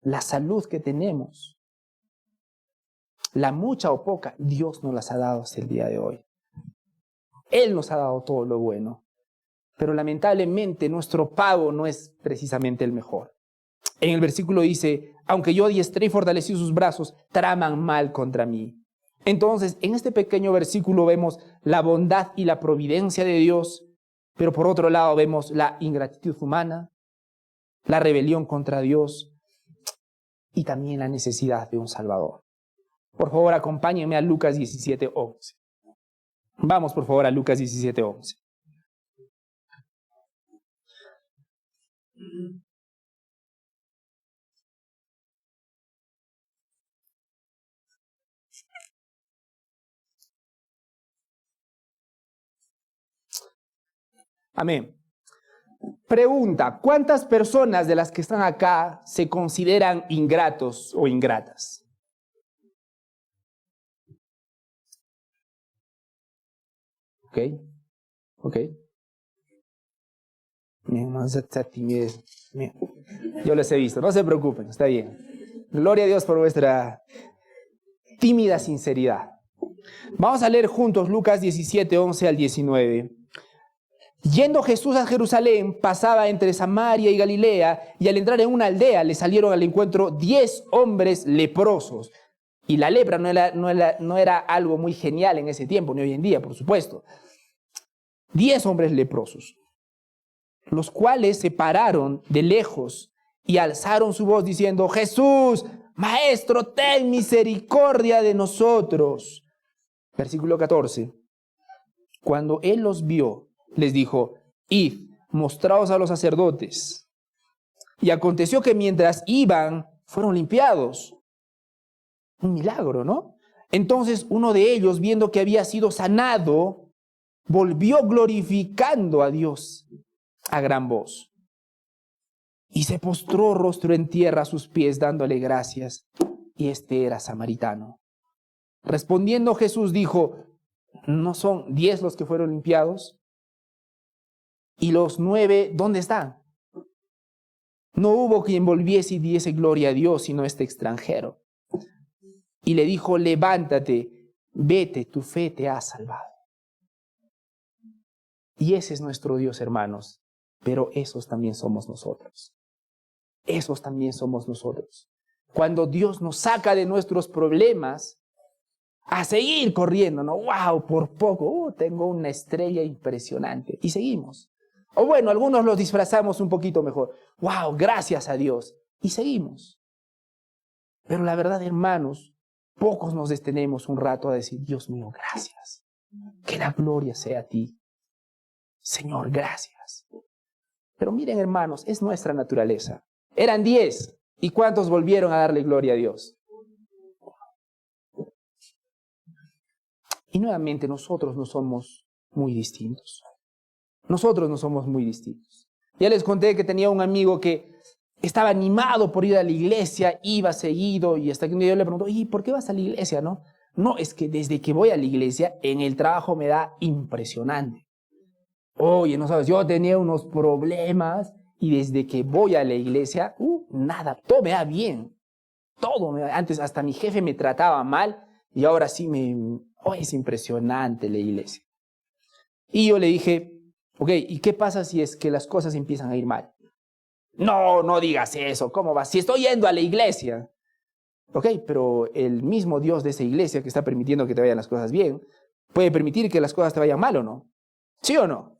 La salud que tenemos, la mucha o poca, Dios nos las ha dado hasta el día de hoy. Él nos ha dado todo lo bueno. Pero lamentablemente nuestro pago no es precisamente el mejor. En el versículo dice, aunque yo adiestré y fortalecí sus brazos, traman mal contra mí. Entonces, en este pequeño versículo vemos la bondad y la providencia de Dios, pero por otro lado vemos la ingratitud humana, la rebelión contra Dios y también la necesidad de un Salvador. Por favor, acompáñenme a Lucas 17:11. Vamos, por favor, a Lucas 17:11. Amén. Pregunta, ¿cuántas personas de las que están acá se consideran ingratos o ingratas? Ok. Yo les he visto, no se preocupen, está bien. Gloria a Dios por vuestra tímida sinceridad. Vamos a leer juntos Lucas 17:11 al 19. Yendo Jesús a Jerusalén, pasaba entre Samaria y Galilea, y al entrar en una aldea le salieron al encuentro 10 hombres leprosos. Y la lepra no era algo muy genial en ese tiempo, ni hoy en día, por supuesto. 10 hombres leprosos, los cuales se pararon de lejos y alzaron su voz diciendo, Jesús, Maestro, ten misericordia de nosotros. Versículo 14. Cuando él los vio, les dijo, id, mostraos a los sacerdotes. Y aconteció que mientras iban, fueron limpiados. Un milagro, ¿no? Entonces uno de ellos, viendo que había sido sanado, volvió glorificando a Dios a gran voz. Y se postró rostro en tierra a sus pies, dándole gracias. Y este era samaritano. Respondiendo Jesús dijo, ¿no son 10 los que fueron limpiados? ¿Y los 9 dónde están? No hubo quien volviese y diese gloria a Dios, sino este extranjero. Y le dijo, levántate, vete, tu fe te ha salvado. Y ese es nuestro Dios, hermanos. Pero esos también somos nosotros. Esos también somos nosotros. Cuando Dios nos saca de nuestros problemas, a seguir corriendo, ¿no? ¡Wow! Por poco, tengo una estrella impresionante. Y seguimos. O bueno, algunos los disfrazamos un poquito mejor. ¡Wow! Gracias a Dios. Y seguimos. Pero la verdad, hermanos, pocos nos detenemos un rato a decir, Dios mío, gracias. Que la gloria sea a ti. Señor, gracias. Pero miren, hermanos, es nuestra naturaleza. Eran 10. ¿Y cuántos volvieron a darle gloria a Dios? Y nuevamente nosotros no somos muy distintos. Nosotros no somos muy distintos. Ya les conté que tenía un amigo que estaba animado por ir a la iglesia, iba seguido, y hasta que un día yo le pregunto, ¿y por qué vas a la iglesia, no? No, es que desde que voy a la iglesia, en el trabajo me da impresionante. Oye, no sabes, yo tenía unos problemas, y desde que voy a la iglesia, nada, todo me da bien. todo. Antes hasta mi jefe me trataba mal y ahora sí es impresionante la iglesia. Y yo le dije, ok, ¿y qué pasa si es que las cosas empiezan a ir mal? No, no digas eso, ¿cómo vas? Si estoy yendo a la iglesia. Ok, pero el mismo Dios de esa iglesia que está permitiendo que te vayan las cosas bien, puede permitir que las cosas te vayan mal o no. ¿Sí o no?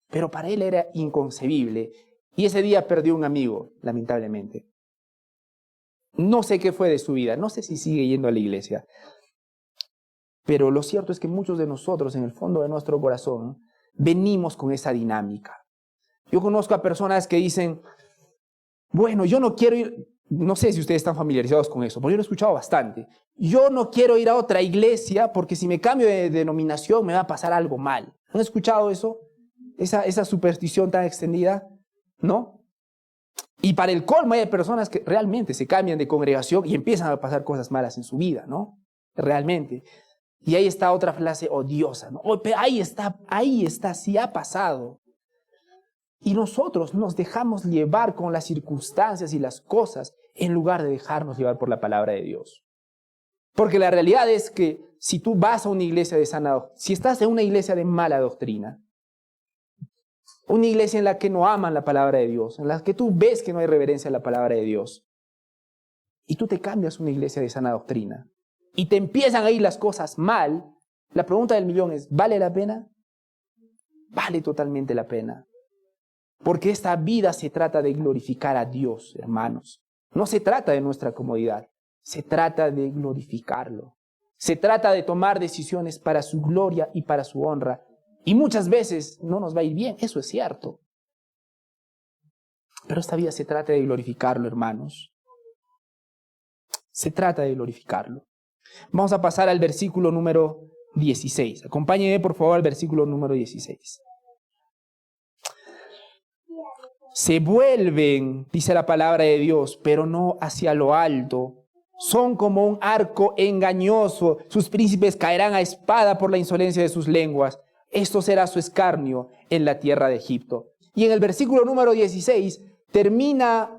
Pero para él era inconcebible. Y ese día perdió un amigo, lamentablemente. No sé qué fue de su vida, no sé si sigue yendo a la iglesia. Pero lo cierto es que muchos de nosotros, en el fondo de nuestro corazón, venimos con esa dinámica. Yo conozco a personas que dicen, bueno, yo no quiero ir, no sé si ustedes están familiarizados con eso, porque yo lo he escuchado bastante. Yo no quiero ir a otra iglesia porque si me cambio de denominación me va a pasar algo mal. ¿Han escuchado eso? Esa superstición tan extendida, ¿no? Y para el colmo hay personas que realmente se cambian de congregación y empiezan a pasar cosas malas en su vida, ¿no? Realmente. Y ahí está otra frase odiosa, ¿no? Oh, pero ahí está, sí ha pasado. Y nosotros nos dejamos llevar con las circunstancias y las cosas en lugar de dejarnos llevar por la palabra de Dios. Porque la realidad es que si tú vas a una iglesia de sana doctrina, si estás en una iglesia de mala doctrina, una iglesia en la que no aman la palabra de Dios, en la que tú ves que no hay reverencia a la palabra de Dios, y tú te cambias a una iglesia de sana doctrina, y te empiezan a ir las cosas mal, la pregunta del millón es, ¿vale la pena? Vale totalmente la pena. Porque esta vida se trata de glorificar a Dios, hermanos. No se trata de nuestra comodidad, se trata de glorificarlo. Se trata de tomar decisiones para su gloria y para su honra. Y muchas veces no nos va a ir bien, eso es cierto. Pero esta vida se trata de glorificarlo, hermanos. Se trata de glorificarlo. Vamos a pasar al versículo número 16. Acompáñenme, por favor, al versículo número 16. Se vuelven, dice la palabra de Dios, pero no hacia lo alto. Son como un arco engañoso. Sus príncipes caerán a espada por la insolencia de sus lenguas. Esto será su escarnio en la tierra de Egipto. Y en el versículo número 16 termina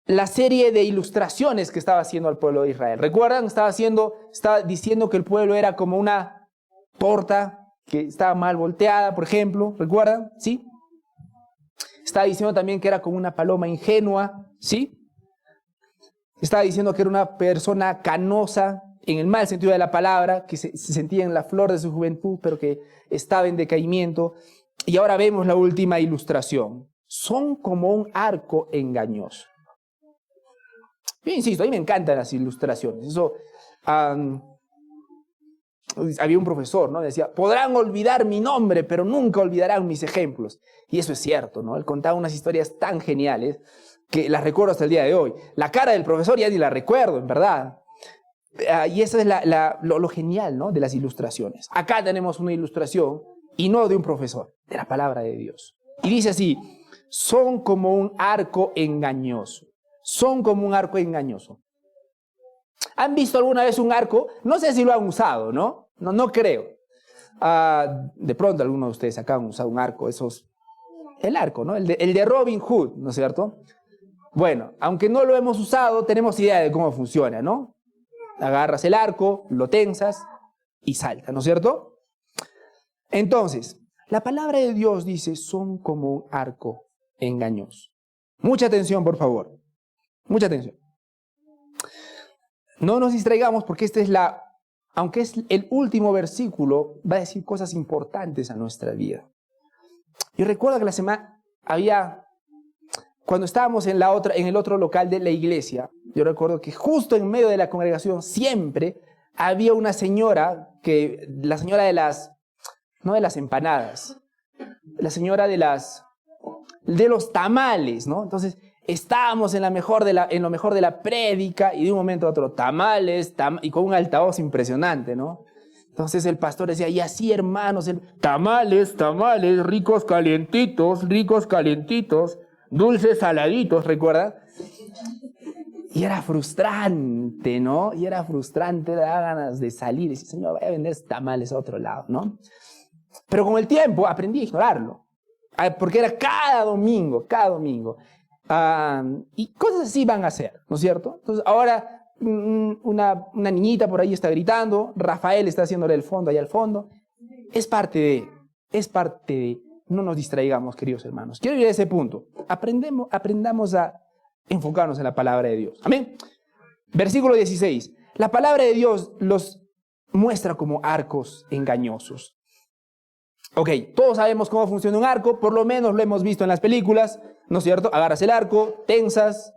la serie de ilustraciones que estaba haciendo al pueblo de Israel. ¿Recuerdan? Estaba diciendo que el pueblo era como una torta que estaba mal volteada, por ejemplo. ¿Recuerdan? ¿Sí? Estaba diciendo también que era como una paloma ingenua. ¿Sí? Estaba diciendo que era una persona canosa, en el mal sentido de la palabra, que se sentía en la flor de su juventud, pero que estaba en decaimiento. Y ahora vemos la última ilustración. Son como un arco engañoso. Yo insisto, a mí me encantan las ilustraciones. Eso, había un profesor, ¿no? Decía, podrán olvidar mi nombre, pero nunca olvidarán mis ejemplos. Y eso es cierto, ¿no? Él contaba unas historias tan geniales que las recuerdo hasta el día de hoy. La cara del profesor ya ni la recuerdo, en verdad. Y eso es lo genial, ¿no? De las ilustraciones. Acá tenemos una ilustración, y no de un profesor, de la palabra de Dios. Y dice así, son como un arco engañoso. Son como un arco engañoso. ¿Han visto alguna vez un arco? No sé si lo han usado, ¿no? No creo. De pronto algunos de ustedes acá han usado un arco, el arco, ¿no? El de Robin Hood, ¿no es cierto? Bueno, aunque no lo hemos usado, tenemos idea de cómo funciona, ¿no? Agarras el arco, lo tensas y salta, ¿no es cierto? Entonces, la palabra de Dios dice, son como un arco engañoso. Mucha atención, por favor. Mucha atención. No nos distraigamos porque aunque es el último versículo, va a decir cosas importantes a nuestra vida. Yo recuerdo que la semana cuando estábamos en el otro local de la iglesia, yo recuerdo que justo en medio de la congregación siempre había una señora, la señora no de las empanadas, la señora de los tamales, ¿no? Entonces, estábamos en lo mejor de la prédica y de un momento a otro, tamales, y con un altavoz impresionante, ¿no? Entonces el pastor decía, y así hermanos, tamales, ricos calientitos, dulces saladitos, ¿recuerdan? Y era frustrante, ¿no? Y era frustrante, daba ganas de salir y decir, Señor, voy a vender tamales a otro lado, ¿no? Pero con el tiempo aprendí a ignorarlo, porque era cada domingo. Y cosas así van a ser, ¿no es cierto? Entonces ahora una niñita por ahí está gritando, Rafael está haciéndole el fondo allá al fondo. Es parte de, no nos distraigamos, queridos hermanos. Quiero ir a ese punto. Aprendamos a enfocarnos en la palabra de Dios. Amén. Versículo 16. La palabra de Dios los muestra como arcos engañosos. Ok, todos sabemos cómo funciona un arco, por lo menos lo hemos visto en las películas, ¿no es cierto? Agarras el arco, tensas,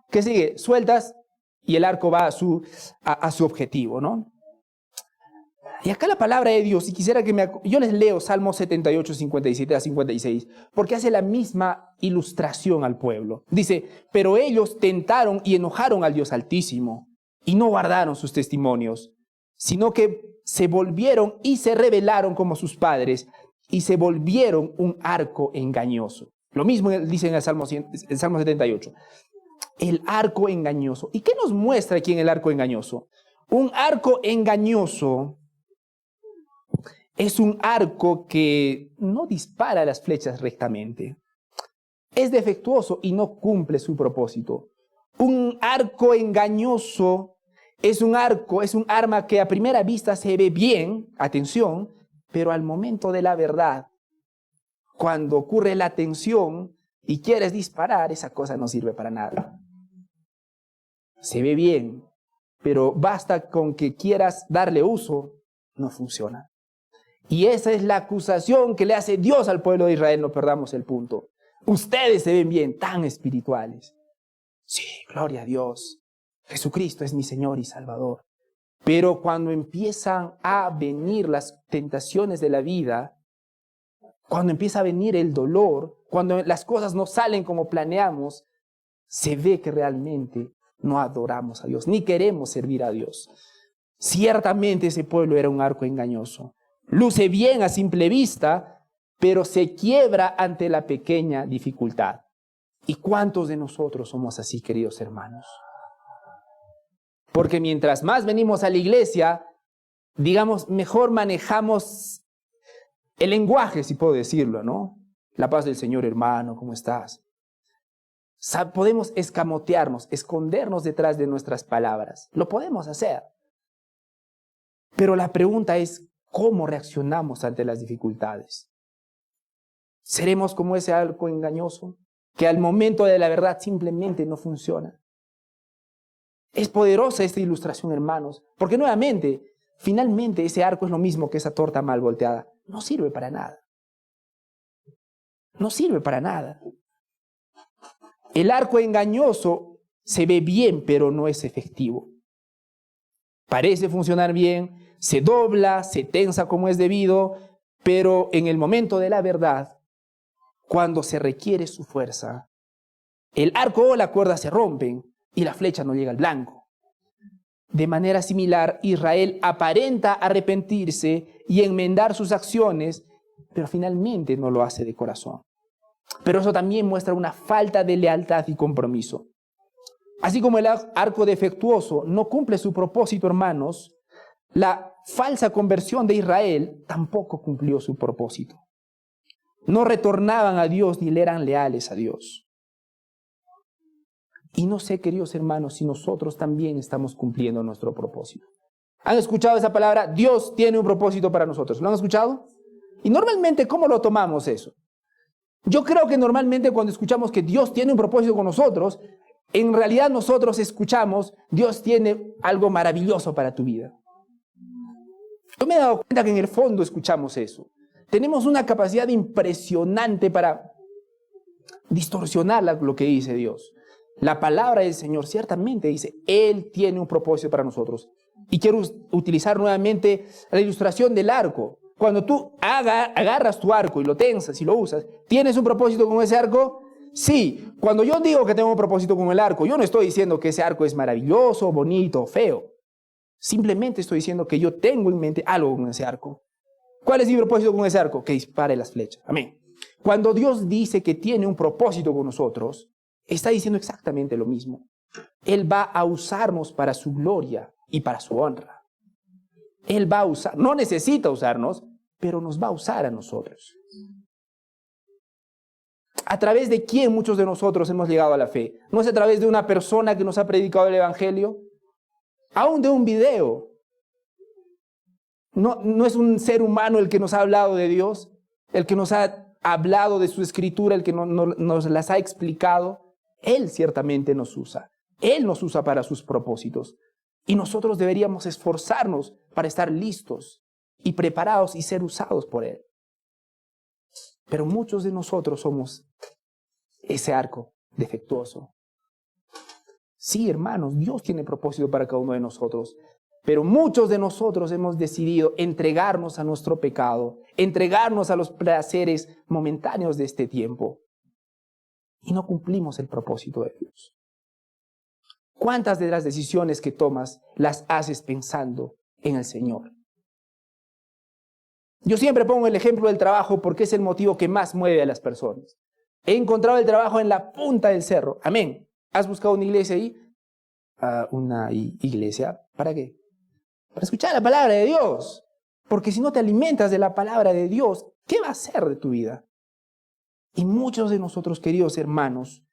¿qué sigue? Sueltas y el arco va a su objetivo, ¿no? Y acá la palabra de Dios, y quisiera que yo les leo Salmo 78, 57 a 56, porque hace la misma ilustración al pueblo. Dice, pero ellos tentaron y enojaron al Dios Altísimo, y no guardaron sus testimonios, sino que se volvieron y se rebelaron como sus padres, y se volvieron un arco engañoso. Lo mismo dice en el Salmo 78. El arco engañoso. ¿Y qué nos muestra aquí en el arco engañoso? Un arco engañoso es un arco que no dispara las flechas rectamente. Es defectuoso y no cumple su propósito. Un arco engañoso es un arma que a primera vista se ve bien, atención, pero al momento de la verdad, cuando ocurre la tensión y quieres disparar, esa cosa no sirve para nada. Se ve bien, pero basta con que quieras darle uso, no funciona. Y esa es la acusación que le hace Dios al pueblo de Israel, no perdamos el punto. Ustedes se ven bien, tan espirituales. Sí, gloria a Dios. Jesucristo es mi Señor y Salvador. Pero cuando empiezan a venir las tentaciones de la vida, cuando empieza a venir el dolor, cuando las cosas no salen como planeamos, se ve que realmente no adoramos a Dios, ni queremos servir a Dios. Ciertamente ese pueblo era un arco engañoso. Luce bien a simple vista, pero se quiebra ante la pequeña dificultad. ¿Y cuántos de nosotros somos así, queridos hermanos? Porque mientras más venimos a la iglesia, digamos, mejor manejamos el lenguaje, si puedo decirlo, ¿no? La paz del Señor, hermano, ¿cómo estás? Podemos escamotearnos, escondernos detrás de nuestras palabras. Lo podemos hacer. Pero la pregunta es, ¿cómo reaccionamos ante las dificultades? ¿Seremos como ese arco engañoso que al momento de la verdad simplemente no funciona? Es poderosa esta ilustración, hermanos, porque nuevamente, finalmente ese arco es lo mismo que esa torta mal volteada. No sirve para nada. No sirve para nada. El arco engañoso se ve bien, pero no es efectivo. Parece funcionar bien, se dobla, se tensa como es debido, pero en el momento de la verdad, cuando se requiere su fuerza, el arco o la cuerda se rompen y la flecha no llega al blanco. De manera similar, Israel aparenta arrepentirse y enmendar sus acciones, pero finalmente no lo hace de corazón. Pero eso también muestra una falta de lealtad y compromiso. Así como el arco defectuoso no cumple su propósito, hermanos, la falsa conversión de Israel tampoco cumplió su propósito. No retornaban a Dios ni le eran leales a Dios. Y no sé, queridos hermanos, si nosotros también estamos cumpliendo nuestro propósito. ¿Han escuchado esa palabra? Dios tiene un propósito para nosotros. ¿Lo han escuchado? Y normalmente, ¿cómo lo tomamos eso? Yo creo que normalmente cuando escuchamos que Dios tiene un propósito con nosotros, en realidad nosotros escuchamos, Dios tiene algo maravilloso para tu vida. Yo me he dado cuenta que en el fondo escuchamos eso. Tenemos una capacidad impresionante para distorsionar lo que dice Dios. La palabra del Señor ciertamente dice, Él tiene un propósito para nosotros. Y quiero utilizar nuevamente la ilustración del arco. Cuando tú agarras tu arco y lo tensas y lo usas, ¿tienes un propósito con ese arco? Sí. Cuando yo digo que tengo un propósito con el arco, yo no estoy diciendo que ese arco es maravilloso, bonito, feo. Simplemente estoy diciendo que yo tengo en mente algo con ese arco. ¿Cuál es mi propósito con ese arco? Que dispare las flechas. Amén. Cuando Dios dice que tiene un propósito con nosotros, está diciendo exactamente lo mismo. Él va a usarnos para su gloria y para su honra. Él va a usar, no necesita usarnos, pero nos va a usar a nosotros. ¿A través de quién muchos de nosotros hemos llegado a la fe? ¿No es a través de una persona que nos ha predicado el Evangelio? Aún de un video. No es un ser humano el que nos ha hablado de Dios, el que nos ha hablado de su escritura, el que nos las ha explicado. Él ciertamente nos usa. Él nos usa para sus propósitos. Y nosotros deberíamos esforzarnos para estar listos y preparados y ser usados por Él. Pero muchos de nosotros somos ese arco defectuoso. Sí, hermanos, Dios tiene propósito para cada uno de nosotros. Pero muchos de nosotros hemos decidido entregarnos a nuestro pecado, entregarnos a los placeres momentáneos de este tiempo. Y no cumplimos el propósito de Dios. ¿Cuántas de las decisiones que tomas las haces pensando en el Señor? Yo siempre pongo el ejemplo del trabajo porque es el motivo que más mueve a las personas. He encontrado el trabajo en la punta del cerro. Amén. ¿Has buscado una iglesia ahí? ¿Una iglesia? ¿Para qué? Para escuchar la palabra de Dios. Porque si no te alimentas de la palabra de Dios, ¿qué va a ser de tu vida? Y muchos de nosotros, queridos hermanos,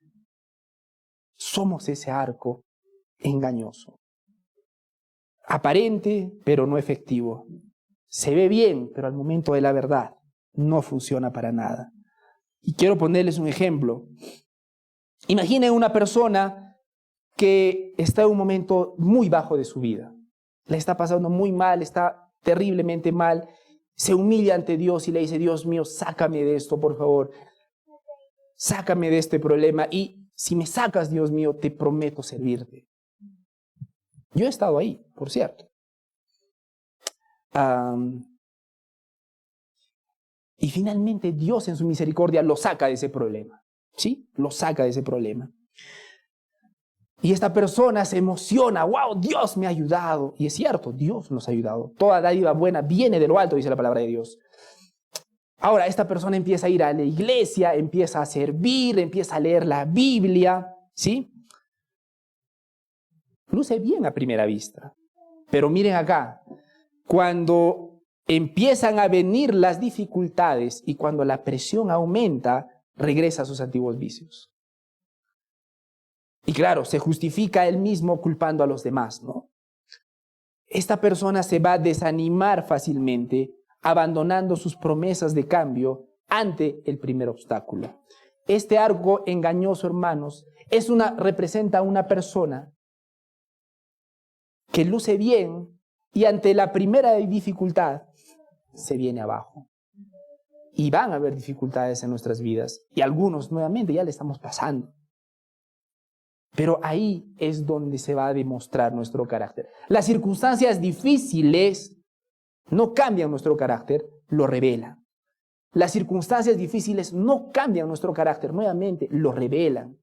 somos ese arco engañoso. Aparente, pero no efectivo. Se ve bien, pero al momento de la verdad no funciona para nada. Y quiero ponerles un ejemplo. Imaginen una persona que está en un momento muy bajo de su vida. Le está pasando muy mal, está terriblemente mal. Se humilla ante Dios y le dice: Dios mío, sácame de esto, por favor. Sácame de este problema. Y si me sacas, Dios mío, te prometo servirte. Yo he estado ahí, por cierto. Y finalmente Dios en su misericordia lo saca de ese problema. ¿Sí? Lo saca de ese problema. Y esta persona se emociona. ¡Wow! Dios me ha ayudado. Y es cierto, Dios nos ha ayudado. Toda dádiva buena viene de lo alto, dice la palabra de Dios. Ahora esta persona empieza a ir a la iglesia, empieza a servir, empieza a leer la Biblia. ¿Sí? Luce bien a primera vista. Pero miren acá. Cuando empiezan a venir las dificultades y cuando la presión aumenta, regresa a sus antiguos vicios. Y claro, se justifica él mismo culpando a los demás, ¿no? Esta persona se va a desanimar fácilmente, abandonando sus promesas de cambio ante el primer obstáculo. Este arco engañoso, hermanos, representa a una persona que luce bien y ante la primera dificultad se viene abajo. Y van a haber dificultades en nuestras vidas y algunos nuevamente ya le estamos pasando. Pero ahí es donde se va a demostrar nuestro carácter. Las circunstancias difíciles no cambian nuestro carácter, lo revelan. Las circunstancias difíciles no cambian nuestro carácter, nuevamente lo revelan.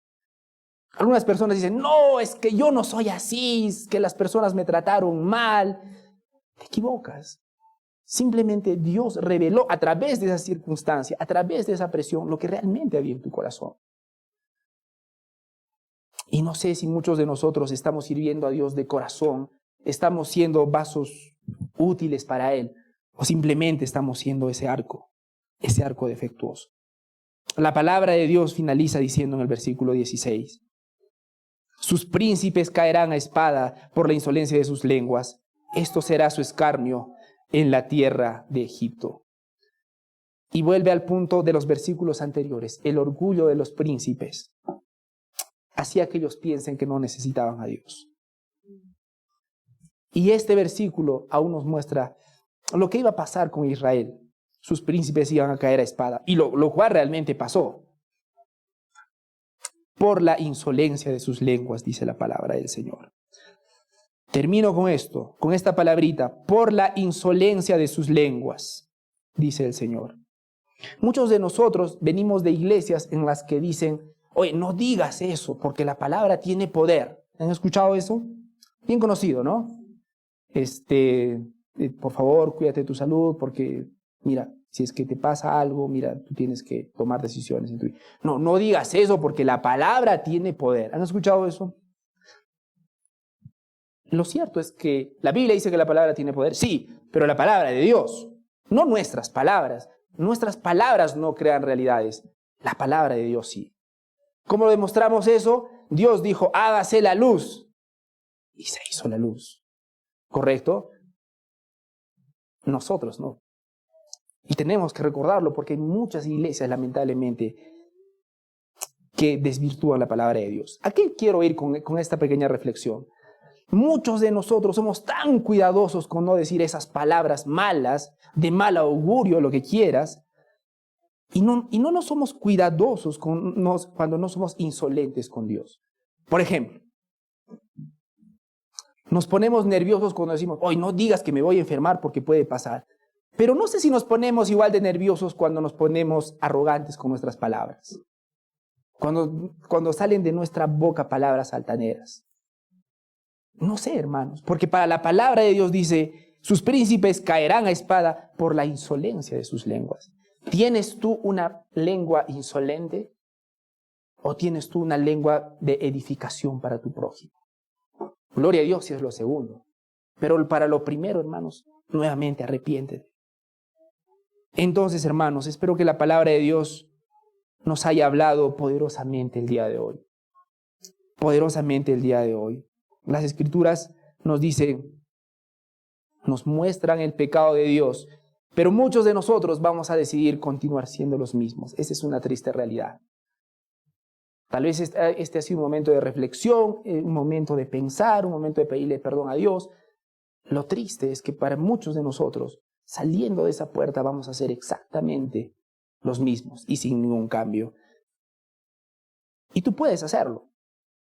Algunas personas dicen: no, es que yo no soy así, es que las personas me trataron mal. Te equivocas. Simplemente Dios reveló a través de esa circunstancia, a través de esa presión, lo que realmente había en tu corazón. Y no sé si muchos de nosotros estamos sirviendo a Dios de corazón, estamos siendo vasos útiles para Él, o simplemente estamos siendo ese arco defectuoso. La palabra de Dios finaliza diciendo en el versículo 16: sus príncipes caerán a espada por la insolencia de sus lenguas. Esto será su escarnio en la tierra de Egipto. Y vuelve al punto de los versículos anteriores, el orgullo de los príncipes hacía que ellos piensen que no necesitaban a Dios. Y este versículo aún nos muestra lo que iba a pasar con Israel. Sus príncipes iban a caer a espada, y lo cual realmente pasó. Por la insolencia de sus lenguas, dice la palabra del Señor. Termino con esto, con esta palabrita: por la insolencia de sus lenguas, dice el Señor. Muchos de nosotros venimos de iglesias en las que dicen: oye, no digas eso, porque la palabra tiene poder. ¿Han escuchado eso? Bien conocido, ¿no? Por favor, cuídate de tu salud, porque, mira, si es que te pasa algo, mira, tú tienes que tomar decisiones en tu vida. No digas eso, porque la palabra tiene poder. ¿Han escuchado eso? Lo cierto es que la Biblia dice que la palabra tiene poder, sí, pero la palabra de Dios, no nuestras palabras. Nuestras palabras no crean realidades. La palabra de Dios sí. ¿Cómo demostramos eso? Dios dijo, hágase la luz. Y se hizo la luz. ¿Correcto? Nosotros no. Y tenemos que recordarlo porque hay muchas iglesias, lamentablemente, que desvirtúan la palabra de Dios. ¿A qué quiero ir con esta pequeña reflexión? Muchos de nosotros somos tan cuidadosos con no decir esas palabras malas, de mal augurio, lo que quieras, y no nos somos cuidadosos cuando no somos insolentes con Dios. Por ejemplo, nos ponemos nerviosos cuando decimos, hoy no digas que me voy a enfermar porque puede pasar. Pero no sé si nos ponemos igual de nerviosos cuando nos ponemos arrogantes con nuestras palabras. Cuando salen de nuestra boca palabras altaneras. No sé, hermanos, porque para la palabra de Dios dice, sus príncipes caerán a espada por la insolencia de sus lenguas. ¿Tienes tú una lengua insolente? ¿O tienes tú una lengua de edificación para tu prójimo? Gloria a Dios si es lo segundo. Pero para lo primero, hermanos, nuevamente arrepiéntete. Entonces, hermanos, espero que la palabra de Dios nos haya hablado poderosamente el día de hoy. Poderosamente el día de hoy. Las Escrituras nos dicen, nos muestran el pecado de Dios, pero muchos de nosotros vamos a decidir continuar siendo los mismos. Esa es una triste realidad. Tal vez este ha sido un momento de reflexión, un momento de pensar, un momento de pedirle perdón a Dios. Lo triste es que para muchos de nosotros, saliendo de esa puerta, vamos a ser exactamente los mismos y sin ningún cambio. Y tú puedes hacerlo,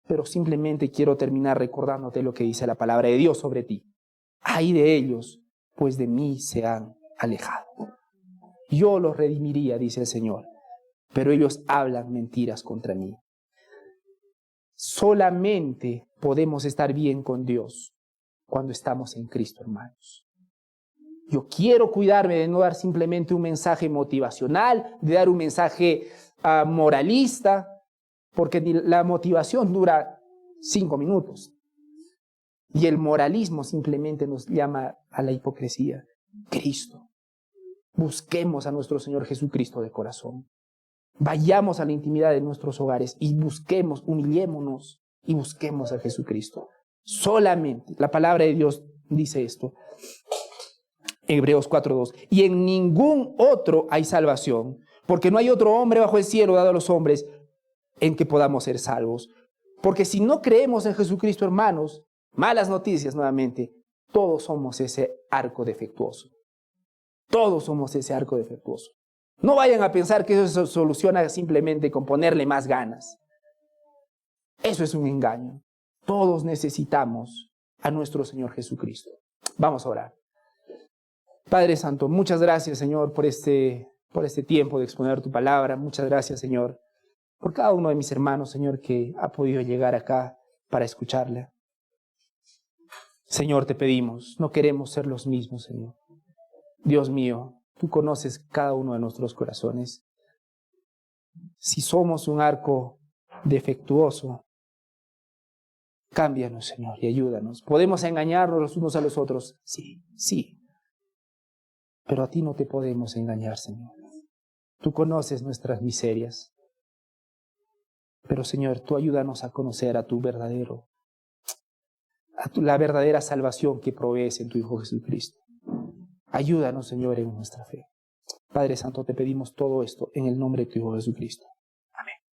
pero simplemente quiero terminar recordándote lo que dice la palabra de Dios sobre ti. Ay de ellos, pues de mí se han alejado. Yo los redimiría, dice el Señor, pero ellos hablan mentiras contra mí. Solamente podemos estar bien con Dios cuando estamos en Cristo, hermanos. Yo quiero cuidarme de no dar simplemente un mensaje motivacional, de dar un mensaje moralista, porque la motivación dura 5 minutos. Y el moralismo simplemente nos llama a la hipocresía. Cristo. Busquemos a nuestro Señor Jesucristo de corazón. Vayamos a la intimidad de nuestros hogares y busquemos, humillémonos y busquemos a Jesucristo. Solamente, la palabra de Dios dice esto. Hebreos 4:2. Y en ningún otro hay salvación, porque no hay otro hombre bajo el cielo dado a los hombres en que podamos ser salvos. Porque si no creemos en Jesucristo, hermanos, malas noticias nuevamente, todos somos ese arco defectuoso. Todos somos ese arco defectuoso. No vayan a pensar que eso se soluciona simplemente con ponerle más ganas. Eso es un engaño. Todos necesitamos a nuestro Señor Jesucristo. Vamos a orar. Padre Santo, muchas gracias, Señor, por este tiempo de exponer tu palabra. Muchas gracias, Señor, por cada uno de mis hermanos, Señor, que ha podido llegar acá para escucharla. Señor, te pedimos, no queremos ser los mismos, Señor. Dios mío, tú conoces cada uno de nuestros corazones. Si somos un arco defectuoso, cámbianos, Señor, y ayúdanos. ¿Podemos engañarnos los unos a los otros? Sí, sí. Pero a ti no te podemos engañar, Señor. Tú conoces nuestras miserias. Pero, Señor, tú ayúdanos a conocer a tu la verdadera salvación que provees en tu Hijo Jesucristo. Ayúdanos, Señor, en nuestra fe. Padre Santo, te pedimos todo esto en el nombre de tu Hijo Jesucristo.